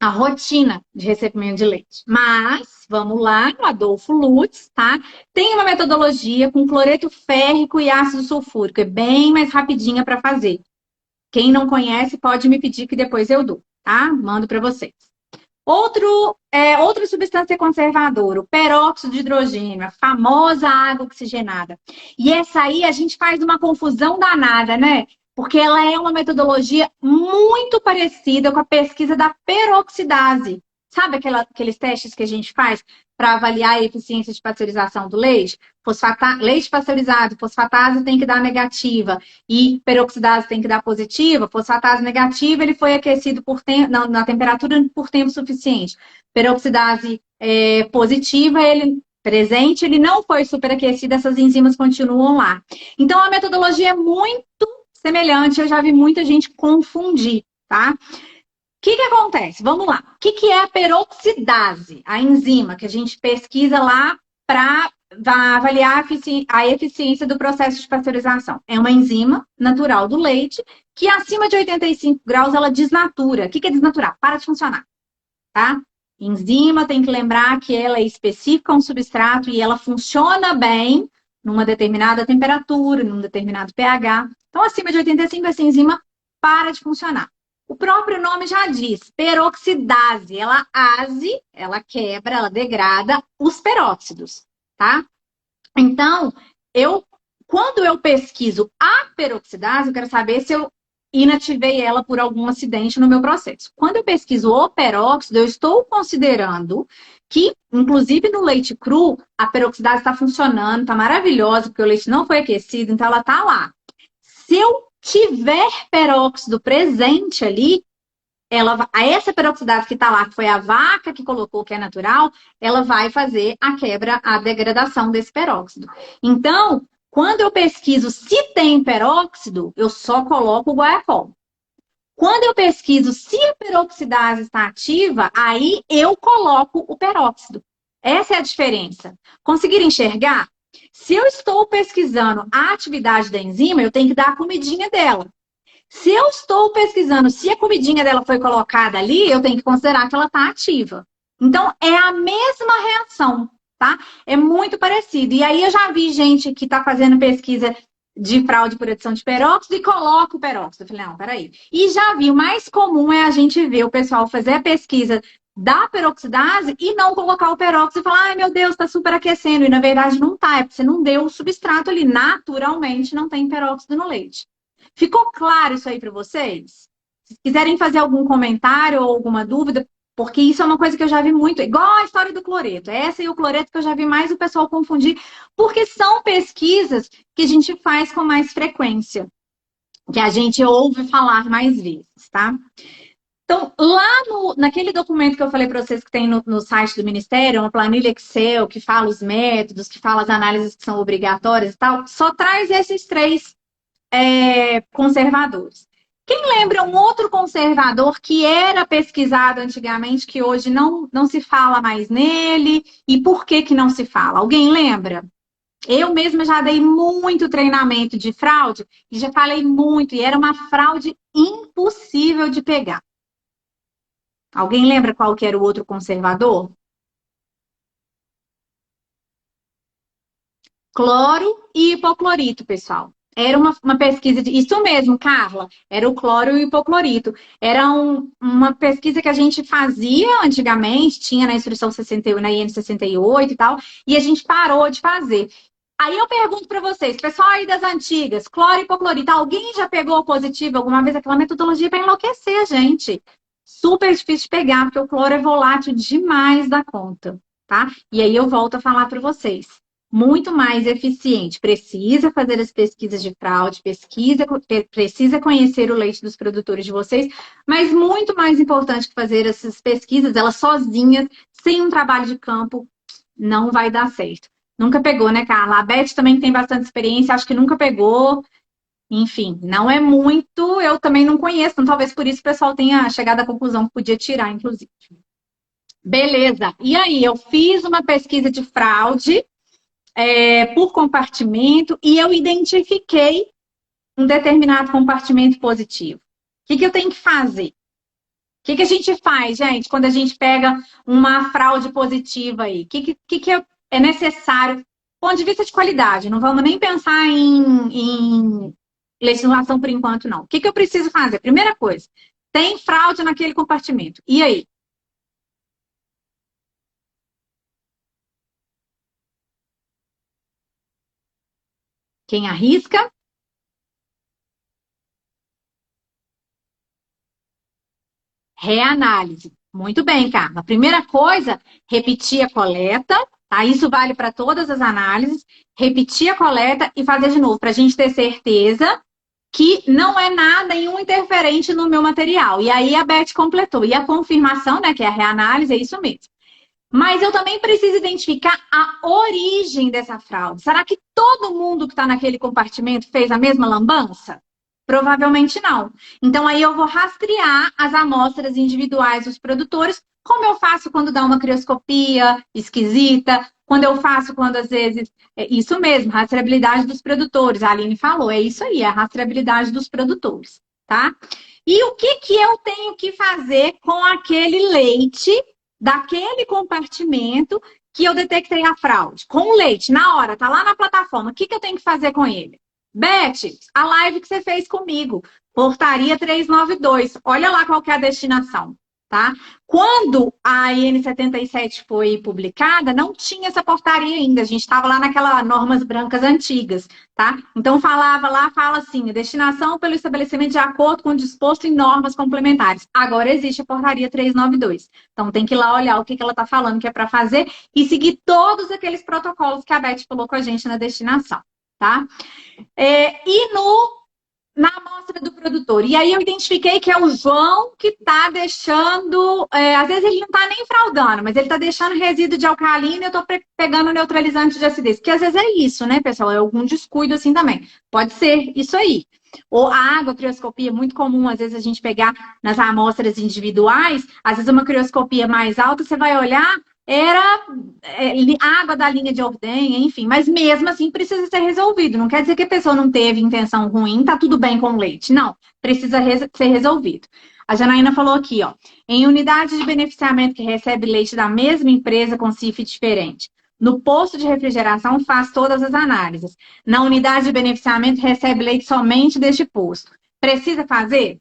a rotina de recebimento de leite. Mas, vamos lá, no Adolfo Lutz, tá? Tem uma metodologia com cloreto férrico e ácido sulfúrico. É bem mais rapidinha para fazer. Quem não conhece pode me pedir que depois eu dou, tá? Mando para vocês. Outra substância conservadora, o peróxido de hidrogênio, a famosa água oxigenada. E essa aí a gente faz uma confusão danada, né? Porque ela é uma metodologia muito parecida com a pesquisa da peroxidase. Sabe aqueles testes que a gente faz para avaliar a eficiência de pasteurização do leite? Leite pasteurizado, fosfatase tem que dar negativa e peroxidase tem que dar positiva. Fosfatase negativa, ele foi aquecido na temperatura por tempo suficiente. Peroxidase positiva, ele presente, ele não foi superaquecido, essas enzimas continuam lá. Então, a metodologia é muito semelhante, eu já vi muita gente confundir, tá? O que acontece? Vamos lá. O que é a peroxidase? A enzima que a gente pesquisa lá para avaliar a eficiência do processo de pasteurização. É uma enzima natural do leite que acima de 85 graus ela desnatura. O que é desnaturar? Para de funcionar, tá? Enzima tem que lembrar que ela é específica a um substrato e ela funciona bem numa determinada temperatura, num determinado pH. Então, acima de 85, essa enzima para de funcionar. O próprio nome já diz, peroxidase. Ela quebra, ela degrada os peróxidos, tá? Então, quando eu pesquiso a peroxidase, eu quero saber se eu inativei ela por algum acidente no meu processo. Quando eu pesquiso o peróxido, eu estou considerando que, inclusive no leite cru, a peroxidase está funcionando, está maravilhosa, porque o leite não foi aquecido, então ela está lá. Se eu tiver peróxido presente ali, essa peroxidase que está lá, que foi a vaca que colocou, que é natural, ela vai fazer a quebra, a degradação desse peróxido. Então, quando eu pesquiso se tem peróxido, eu só coloco o guaiacol. Quando eu pesquiso se a peroxidase está ativa, aí eu coloco o peróxido. Essa é a diferença. Conseguiram enxergar? Se eu estou pesquisando a atividade da enzima, eu tenho que dar a comidinha dela. Se eu estou pesquisando se a comidinha dela foi colocada ali, eu tenho que considerar que ela está ativa. Então, é a mesma reação, tá? É muito parecido. E aí eu já vi gente que está fazendo pesquisa de fraude por adição de peróxido e coloca o peróxido. Eu falei, não, peraí. E já vi, o mais comum é a gente ver o pessoal fazer a pesquisa da peroxidase e não colocar o peróxido e falar, ai meu Deus, está superaquecendo. E na verdade não está, é porque você não deu o substrato ali. Naturalmente não tem peróxido no leite. Ficou claro isso aí para vocês? Se quiserem fazer algum comentário ou alguma dúvida, porque isso é uma coisa que eu já vi muito, igual a história do cloreto. Essa e o cloreto que eu já vi mais o pessoal confundir, porque são pesquisas que a gente faz com mais frequência, que a gente ouve falar mais vezes, tá? Então, lá naquele documento que eu falei para vocês que tem no site do Ministério, uma planilha Excel que fala os métodos, que fala as análises que são obrigatórias e tal, só traz esses três conservadores. Quem lembra um outro conservador que era pesquisado antigamente, que hoje não se fala mais nele? E por que não se fala? Alguém lembra? Eu mesma já dei muito treinamento de fraude e já falei muito, e era uma fraude impossível de pegar. Alguém lembra qual que era o outro conservador? Cloro e hipoclorito, pessoal. Era uma pesquisa de... Isso mesmo, Carla. Era o cloro e o hipoclorito. Era uma pesquisa que a gente fazia antigamente, tinha na instrução 61, na IN 68 e tal, e a gente parou de fazer. Aí eu pergunto para vocês, pessoal aí das antigas, cloro e hipoclorito, alguém já pegou positivo alguma vez? Aquela metodologia para enlouquecer, gente. Super difícil de pegar, porque o cloro é volátil demais da conta, tá? E aí eu volto a falar para vocês. Muito mais eficiente. Precisa fazer as pesquisas de fraude, precisa conhecer o leite dos produtores de vocês, mas muito mais importante que fazer essas pesquisas, elas sozinhas, sem um trabalho de campo, não vai dar certo. Nunca pegou, né, Carla? A Beth também tem bastante experiência, acho que nunca pegou. Enfim, não é muito, eu também não conheço, então talvez por isso o pessoal tenha chegado à conclusão que podia tirar, inclusive. Beleza. E aí, eu fiz uma pesquisa de fraude por compartimento e eu identifiquei um determinado compartimento positivo. O que eu tenho que fazer? O que a gente faz, gente, quando a gente pega uma fraude positiva aí? O que é necessário, do ponto de vista de qualidade? Não vamos nem pensar em legislação por enquanto, não. O que eu preciso fazer? Primeira coisa, tem fraude naquele compartimento. E aí? Quem arrisca? Reanálise. Muito bem, Carla. Primeira coisa, repetir a coleta, tá? Isso vale para todas as análises. Repetir a coleta e fazer de novo, para a gente ter certeza que não é nada nenhum interferente no meu material. E aí a Beth completou. E a confirmação, né, que é a reanálise, é isso mesmo. Mas eu também preciso identificar a origem dessa fraude. Será que todo mundo que está naquele compartimento fez a mesma lambança? Provavelmente não. Então, aí eu vou rastrear as amostras individuais dos produtores, como eu faço quando dá uma crioscopia esquisita, quando eu faço quando às vezes... É isso mesmo, rastreabilidade dos produtores. A Aline falou, é isso aí, é a rastreabilidade dos produtores, tá? E o que eu tenho que fazer com aquele leite daquele compartimento que eu detectei a fraude? Com o leite, na hora, tá lá na plataforma, o que eu tenho que fazer com ele? Beth, a live que você fez comigo, portaria 392, olha lá qual que é a destinação, tá? Quando a IN 77 foi publicada, não tinha essa portaria ainda, a gente estava lá naquelas normas brancas antigas, tá? Então falava lá, fala assim, destinação pelo estabelecimento de acordo com o disposto em normas complementares. Agora existe a portaria 392. Então tem que ir lá olhar o que ela está falando que é para fazer e seguir todos aqueles protocolos que a Beth falou com a gente na destinação, tá? E na amostra do produtor. E aí eu identifiquei que é o João que está deixando... às vezes ele não está nem fraudando, mas ele está deixando resíduo de alcalina e eu estou pegando neutralizante de acidez. Porque às vezes é isso, né, pessoal? É algum descuido assim também. Pode ser isso aí. Ou a água, a crioscopia, é muito comum, às vezes, a gente pegar nas amostras individuais, às vezes uma crioscopia mais alta, você vai olhar, era água da linha de ordenha, enfim, mas mesmo assim precisa ser resolvido. Não quer dizer que a pessoa não teve intenção ruim, tá tudo bem com o leite. Não, precisa ser resolvido. A Janaína falou aqui, ó, em unidade de beneficiamento que recebe leite da mesma empresa com CIF diferente. No posto de refrigeração faz todas as análises. Na unidade de beneficiamento recebe leite somente deste posto. Precisa fazer?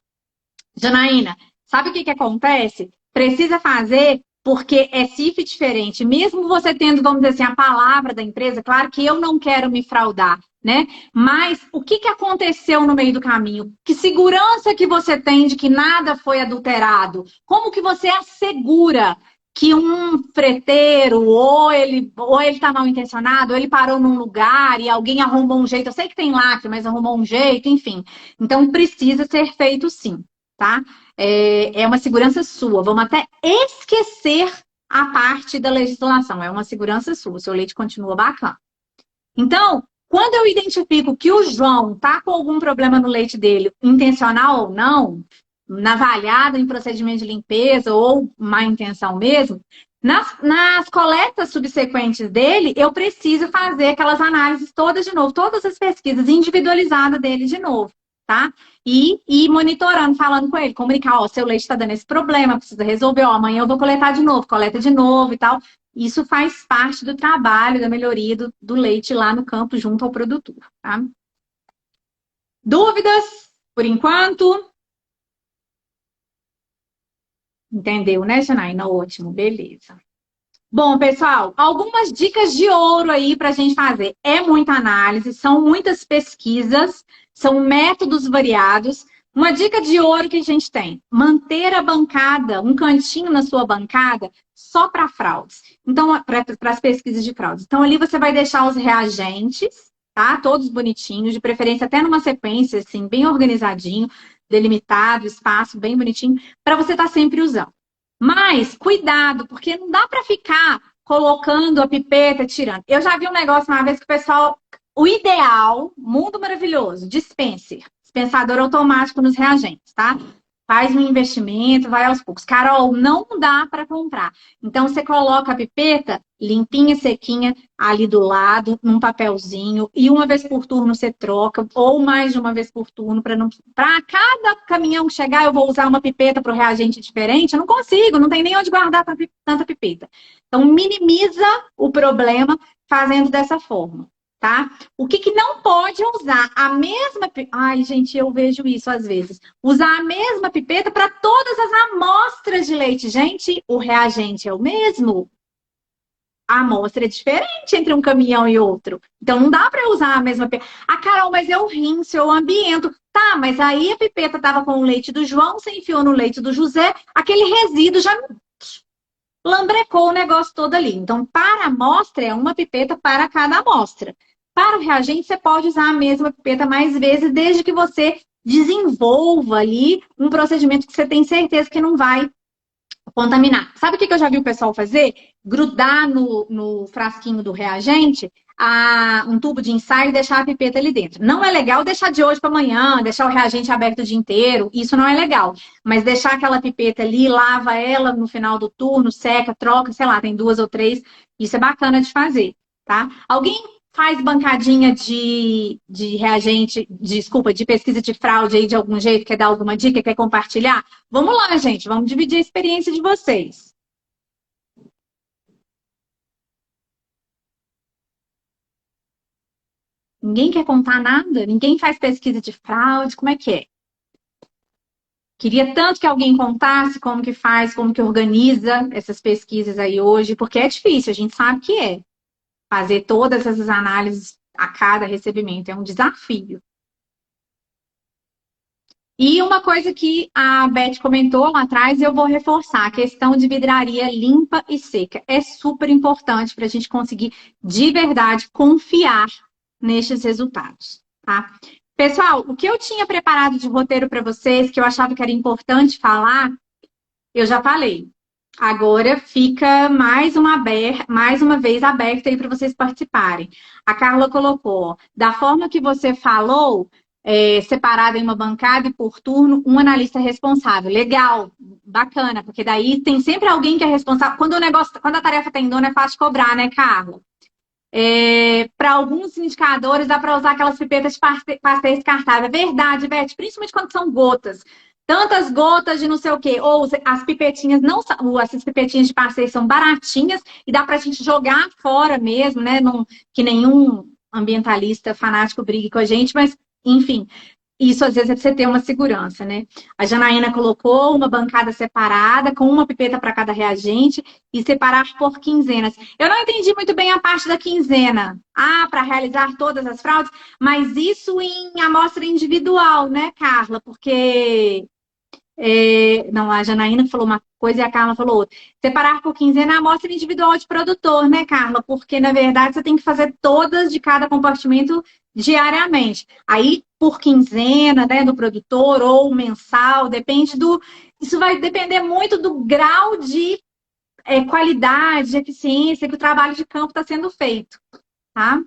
Janaína, sabe o que acontece? Precisa fazer porque é CIF diferente. Mesmo você tendo, vamos dizer assim, a palavra da empresa, claro que eu não quero me fraudar, né? Mas o que aconteceu no meio do caminho? Que segurança que você tem de que nada foi adulterado? Como que você assegura que um freteiro, ou ele está mal intencionado, ou ele parou num lugar e alguém arrumou um jeito, eu sei que tem lacre, mas arrumou um jeito, enfim. Então, precisa ser feito sim, tá? É uma segurança sua. Vamos até esquecer a parte da legislação. É uma segurança sua. O seu leite continua bacana. Então, quando eu identifico que o João tá com algum problema no leite dele, intencional ou não, navalhado em procedimento de limpeza ou má intenção mesmo, nas coletas subsequentes dele, eu preciso fazer aquelas análises todas de novo, todas as pesquisas individualizadas dele de novo, tá? E monitorando, falando com ele, comunicar, ó, seu leite está dando esse problema, precisa resolver, ó, amanhã eu vou coletar de novo, coleta de novo e tal. Isso faz parte do trabalho, da melhoria do leite lá no campo, junto ao produtor, tá? Dúvidas, por enquanto? Entendeu, né, Janaína? Ótimo, beleza. Bom, pessoal, algumas dicas de ouro aí para a gente fazer. É muita análise, são muitas pesquisas, são métodos variados. Uma dica de ouro que a gente tem: manter a bancada, um cantinho na sua bancada, só para fraudes. Então, para as pesquisas de fraudes. Então, ali você vai deixar os reagentes, tá? Todos bonitinhos, de preferência até numa sequência, assim, bem organizadinho, delimitado, espaço bem bonitinho, para você estar sempre usando. Mas, cuidado, porque não dá para ficar colocando a pipeta, tirando. Eu já vi um negócio uma vez que o pessoal... O ideal, mundo maravilhoso, dispenser. Dispensador automático nos reagentes, tá? Faz um investimento, vai aos poucos. Carol, não dá para comprar. Então, você coloca a pipeta limpinha, sequinha, ali do lado, num papelzinho, e uma vez por turno você troca, ou mais de uma vez por turno, para não... Para cada caminhão chegar, eu vou usar uma pipeta para o reagente diferente. Eu não consigo, não tem nem onde guardar tanta pipeta. Então, minimiza o problema fazendo dessa forma. Tá? O que não pode usar a mesma... Ai, gente, eu vejo isso às vezes. Usar a mesma pipeta para todas as amostras de leite. Gente, o reagente é o mesmo. A amostra é diferente entre um caminhão e outro. Então, não dá para usar a mesma pipeta. Ah, Carol, mas eu rinço, eu ambiento. Tá, mas aí a pipeta estava com o leite do João, você enfiou no leite do José, aquele resíduo já lambrecou o negócio todo ali. Então, para a amostra, é uma pipeta para cada amostra. Para o reagente, você pode usar a mesma pipeta mais vezes, desde que você desenvolva ali um procedimento que você tem certeza que não vai contaminar. Sabe o que eu já vi o pessoal fazer? Grudar no frasquinho do reagente um tubo de ensaio e deixar a pipeta ali dentro. Não é legal deixar de hoje para amanhã, deixar o reagente aberto o dia inteiro. Isso não é legal. Mas deixar aquela pipeta ali, lava ela no final do turno, seca, troca, sei lá, tem 2 ou 3. Isso é bacana de fazer, tá? Alguém faz bancadinha de reagente, desculpa, de pesquisa de fraude aí de algum jeito, quer dar alguma dica, quer compartilhar? Vamos lá, gente, vamos dividir a experiência de vocês. Ninguém quer contar nada? Ninguém faz pesquisa de fraude? Como é que é? Queria tanto que alguém contasse como que faz, como que organiza essas pesquisas aí hoje, porque é difícil, a gente sabe que é. Fazer todas essas análises a cada recebimento é um desafio. E uma coisa que a Beth comentou lá atrás, eu vou reforçar, a questão de vidraria limpa e seca. É super importante para a gente conseguir, de verdade, confiar nestes resultados, tá? Pessoal, o que eu tinha preparado de roteiro para vocês, que eu achava que era importante falar, eu já falei. Agora fica mais uma vez aberto aí para vocês participarem. A Carla colocou, da forma que você falou, separado em uma bancada e por turno, um analista responsável. Legal, bacana, porque daí tem sempre alguém que é responsável. Quando a tarefa tem dono, é fácil de cobrar, né, Carla? Para alguns indicadores, dá para usar aquelas pipetas de pastéis descartáveis. É verdade, Beth, principalmente quando são gotas. Tantas gotas de não sei o quê. Ou as pipetinhas não são. Essas pipetinhas de pastéis são baratinhas e dá para a gente jogar fora mesmo, né? Não, que nenhum ambientalista fanático brigue com a gente, mas, enfim. Isso, às vezes, é pra você ter uma segurança, né? A Janaína colocou uma bancada separada, com uma pipeta para cada reagente, e separar por quinzenas. Eu não entendi muito bem a parte da quinzena. Para realizar todas as fraudes, mas isso em amostra individual, né, Carla? Porque... não, a Janaína falou uma coisa e a Carla falou outra. Separar por quinzena é a amostra individual de produtor, né, Carla? Porque, na verdade, você tem que fazer todas de cada compartimento diariamente. Aí, por quinzena, né, do produtor ou mensal, depende do... Isso vai depender muito do grau de qualidade, de eficiência que o trabalho de campo está sendo feito, tá?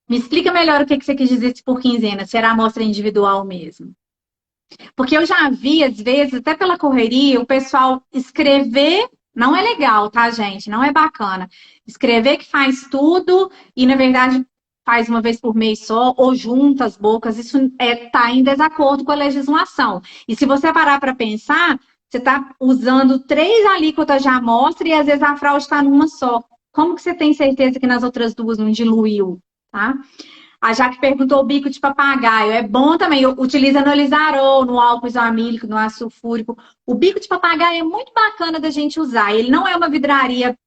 Me explica melhor o que você quis dizer por quinzena, se era amostra individual mesmo. Porque eu já vi, às vezes, até pela correria, o pessoal escrever... Não é legal, tá, gente? Não é bacana. Escrever que faz tudo e, na verdade, faz uma vez por mês só, ou junta as bocas. Isso está em desacordo com a legislação. E se você parar para pensar, você está usando 3 alíquotas de amostra e, às vezes, a fraude está numa só. Como que você tem certeza que nas outras 2 não diluiu, tá? A Jaque perguntou o bico de papagaio. É bom também. Utiliza no Lisarol, no álcool isoamílico, no ácido sulfúrico. O bico de papagaio é muito bacana da gente usar. Ele não é uma vidraria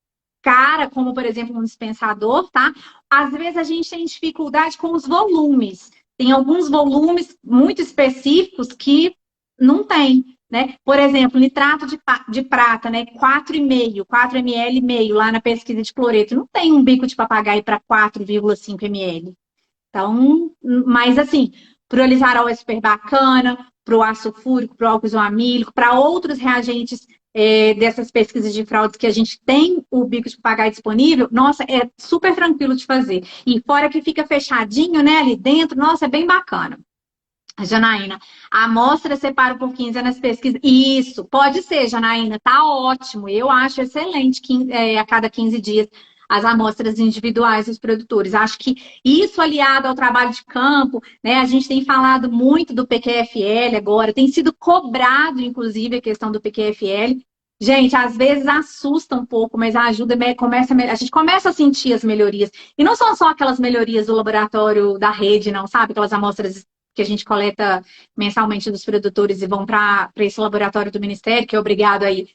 cara, como, por exemplo, um dispensador, tá? Às vezes a gente tem dificuldade com os volumes. Tem alguns volumes muito específicos que não tem. né? Por exemplo, nitrato de prata, né? 4,5, 4 ml e meio lá na pesquisa de cloreto. Não tem um bico de papagaio para 4,5 ml. Então, mas assim, pro Elisarol é super bacana, pro ácido fúrico, pro álcool isoamílico, para outros reagentes dessas pesquisas de fraudes que a gente tem o bico de papagaio disponível, nossa, é super tranquilo de fazer. E fora que fica fechadinho, né, ali dentro, nossa, é bem bacana. Janaína, a amostra separa por quinzena nas pesquisas. Isso, pode ser, Janaína, tá ótimo. Eu acho excelente a cada 15 dias as amostras individuais dos produtores. Acho que isso aliado ao trabalho de campo, né? A gente tem falado muito do PQFL agora, tem sido cobrado, inclusive, a questão do PQFL. Gente, às vezes assusta um pouco, mas ajuda, a gente começa a sentir as melhorias. E não são só aquelas melhorias do laboratório da rede, não, sabe? Aquelas amostras que a gente coleta mensalmente dos produtores e vão para esse laboratório do Ministério, que é obrigado aí.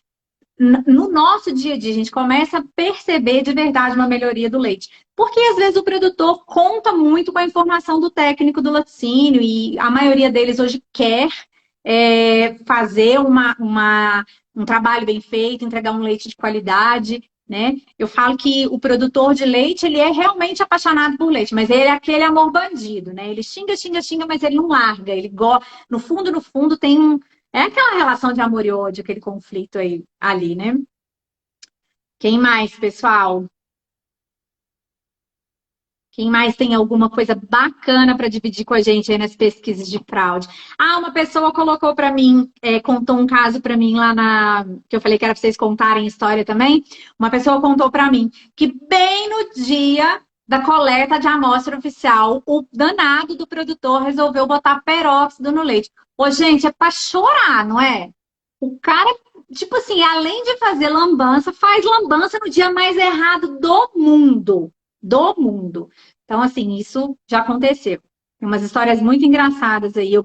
No nosso dia a dia, a gente começa a perceber de verdade uma melhoria do leite. Porque às vezes o produtor conta muito com a informação do técnico do laticínio e a maioria deles hoje quer fazer um trabalho bem feito, entregar um leite de qualidade, né? Eu falo que o produtor de leite, ele é realmente apaixonado por leite, mas ele é aquele amor bandido, né? Ele xinga, xinga, xinga, mas ele não larga. Ele no fundo, tem é aquela relação de amor e ódio, aquele conflito aí, ali, né? Quem mais, pessoal? Quem mais tem alguma coisa bacana para dividir com a gente aí nas pesquisas de fraude? Ah, uma pessoa colocou para mim, contou um caso para mim lá que eu falei que era para vocês contarem história também. Uma pessoa contou para mim que bem no dia da coleta de amostra oficial, o danado do produtor resolveu botar peróxido no leite. Ô, gente, é para chorar, não é? O cara, tipo assim, além de fazer lambança, faz lambança no dia mais errado do mundo. Do mundo. Então, assim, isso já aconteceu. Tem umas histórias muito engraçadas aí. Eu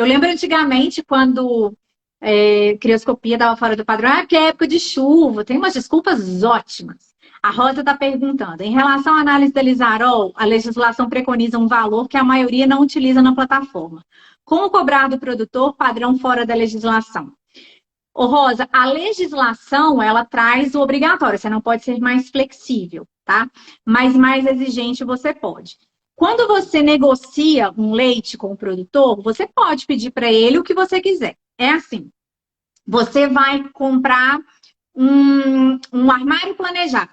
lembro antigamente quando crioscopia dava fora do padrão, porque é época de chuva, tem umas desculpas ótimas. A Rosa está perguntando, em relação à análise da Lisarol, a legislação preconiza um valor que a maioria não utiliza na plataforma. Como cobrar do produtor padrão fora da legislação? Ô, Rosa, a legislação, ela traz o obrigatório, você não pode ser mais flexível, tá? Mas mais exigente você pode. Quando você negocia um leite com o produtor, você pode pedir para ele o que você quiser. É assim, você vai comprar um armário planejado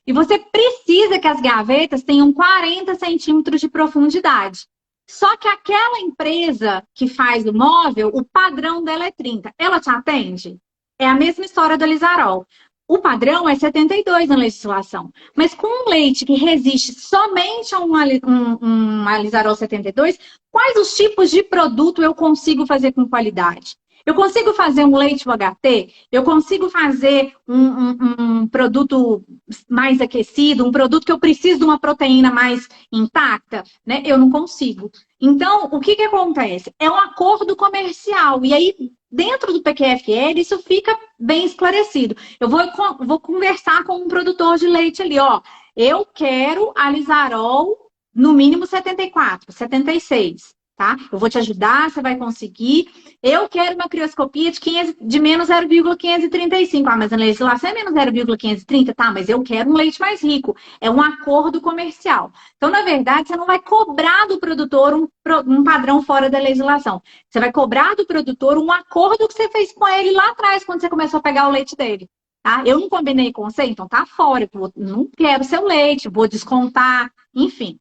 e você precisa que as gavetas tenham 40 centímetros de profundidade. Só que aquela empresa que faz o móvel, o padrão dela é 30. Ela te atende? É a mesma história do Lisarol. O padrão é 72 na legislação. Mas com um leite que resiste somente a um Lisarol 72, quais os tipos de produto eu consigo fazer com qualidade? Eu consigo fazer um leite UHT? Eu consigo fazer um produto mais aquecido? Um produto que eu preciso de uma proteína mais intacta? Né? Eu não consigo. Então, o que acontece? É um acordo comercial. E aí, dentro do PQFL, isso fica bem esclarecido. Eu vou conversar com um produtor de leite ali, ó. Eu quero a Lisarol no mínimo 74, 76. Tá? Eu vou te ajudar, você vai conseguir. Eu quero uma crioscopia de menos 0,535. Ah, mas a legislação é menos 0,530. Tá, mas eu quero um leite mais rico. É um acordo comercial. Então, na verdade, você não vai cobrar do produtor um padrão fora da legislação. Você vai cobrar do produtor um acordo que você fez com ele lá atrás, quando você começou a pegar o leite dele. Tá? Eu não combinei com você, então tá fora. Eu não quero seu leite, vou descontar. Enfim,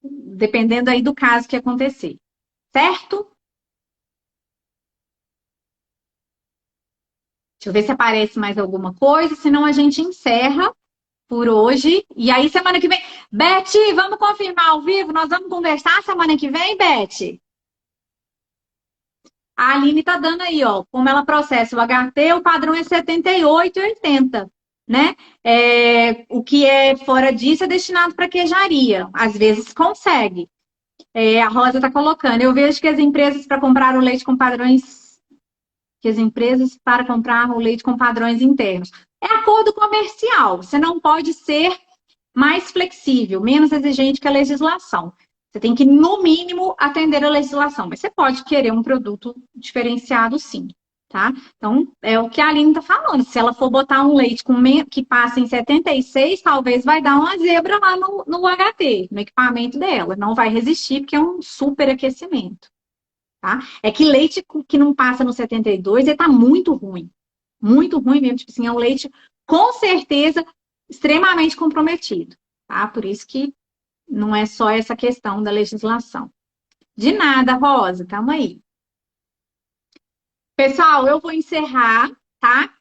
dependendo aí do caso que acontecer. Certo? Deixa eu ver se aparece mais alguma coisa, senão a gente encerra por hoje. E aí, semana que vem. Beth, vamos confirmar ao vivo? Nós vamos conversar semana que vem, Beth? A Aline tá dando aí, ó, como ela processa o HT, o padrão é 78 e 80, né? O que é fora disso é destinado para queijaria. Às vezes consegue. A Rosa está colocando. Eu vejo que as empresas para comprar o leite com padrões. Que as empresas para comprar o leite com padrões internos. É acordo comercial. Você não pode ser mais flexível, menos exigente que a legislação. Você tem que, no mínimo, atender a legislação. Mas você pode querer um produto diferenciado, sim. tá? Então, é o que a Aline tá falando. Se ela for botar um leite que passa em 76, talvez vai dar uma zebra lá no HT, no equipamento dela. Não vai resistir, porque é um superaquecimento, tá? É que leite que não passa no 72, ele tá muito ruim. Muito ruim mesmo. Tipo assim, é um leite, com certeza, extremamente comprometido, tá? Por isso que não é só essa questão da legislação. De nada, Rosa, calma aí. Pessoal, eu vou encerrar, tá?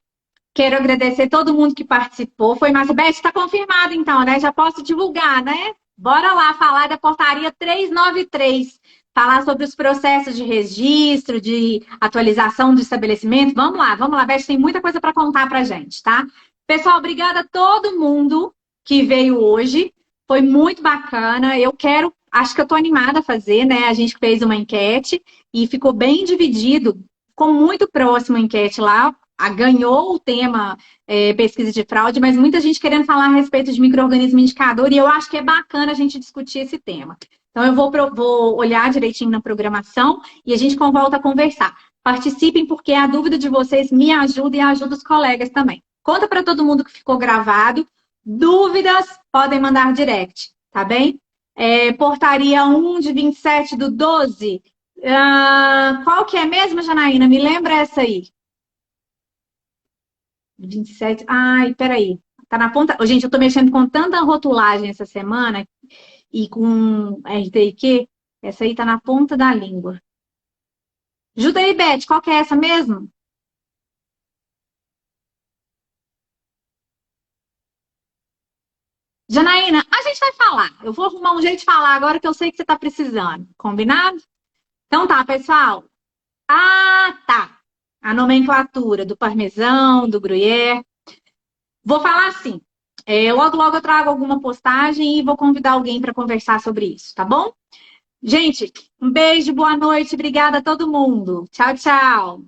Quero agradecer todo mundo que participou. Foi massa. Beth, está confirmado então, né? Já posso divulgar, né? Bora lá falar da portaria 393. Falar sobre os processos de registro, de atualização do estabelecimento. Vamos lá, Beth, tem muita coisa para contar para gente, tá? Pessoal, obrigada a todo mundo que veio hoje. Foi muito bacana. Acho que eu tô animada a fazer, né? A gente fez uma enquete e ficou bem dividido. Ficou muito próximo a enquete lá, ganhou o tema pesquisa de fraude, mas muita gente querendo falar a respeito de micro-organismo indicador, e eu acho que é bacana a gente discutir esse tema. Então, eu vou olhar direitinho na programação e a gente volta a conversar. Participem, porque a dúvida de vocês me ajuda e ajuda os colegas também. Conta para todo mundo que ficou gravado. Dúvidas, podem mandar direct, tá bem? Portaria 1 de 27/12. Qual que é mesmo, Janaína? Me lembra essa aí. 27. Ai, peraí. Tá na ponta. Ô, gente, eu tô mexendo com tanta rotulagem essa semana e com RTIQ. Essa aí tá na ponta da língua. Ajuda aí, Beth. Qual que é essa mesmo? Janaína, a gente vai falar. Eu vou arrumar um jeito de falar agora que eu sei que você tá precisando. Combinado? Então tá, pessoal. Ah, tá. A nomenclatura do parmesão, do gruyère. Vou falar assim. Logo, logo eu trago alguma postagem e vou convidar alguém para conversar sobre isso, tá bom? Gente, um beijo, boa noite, obrigada a todo mundo. Tchau, tchau.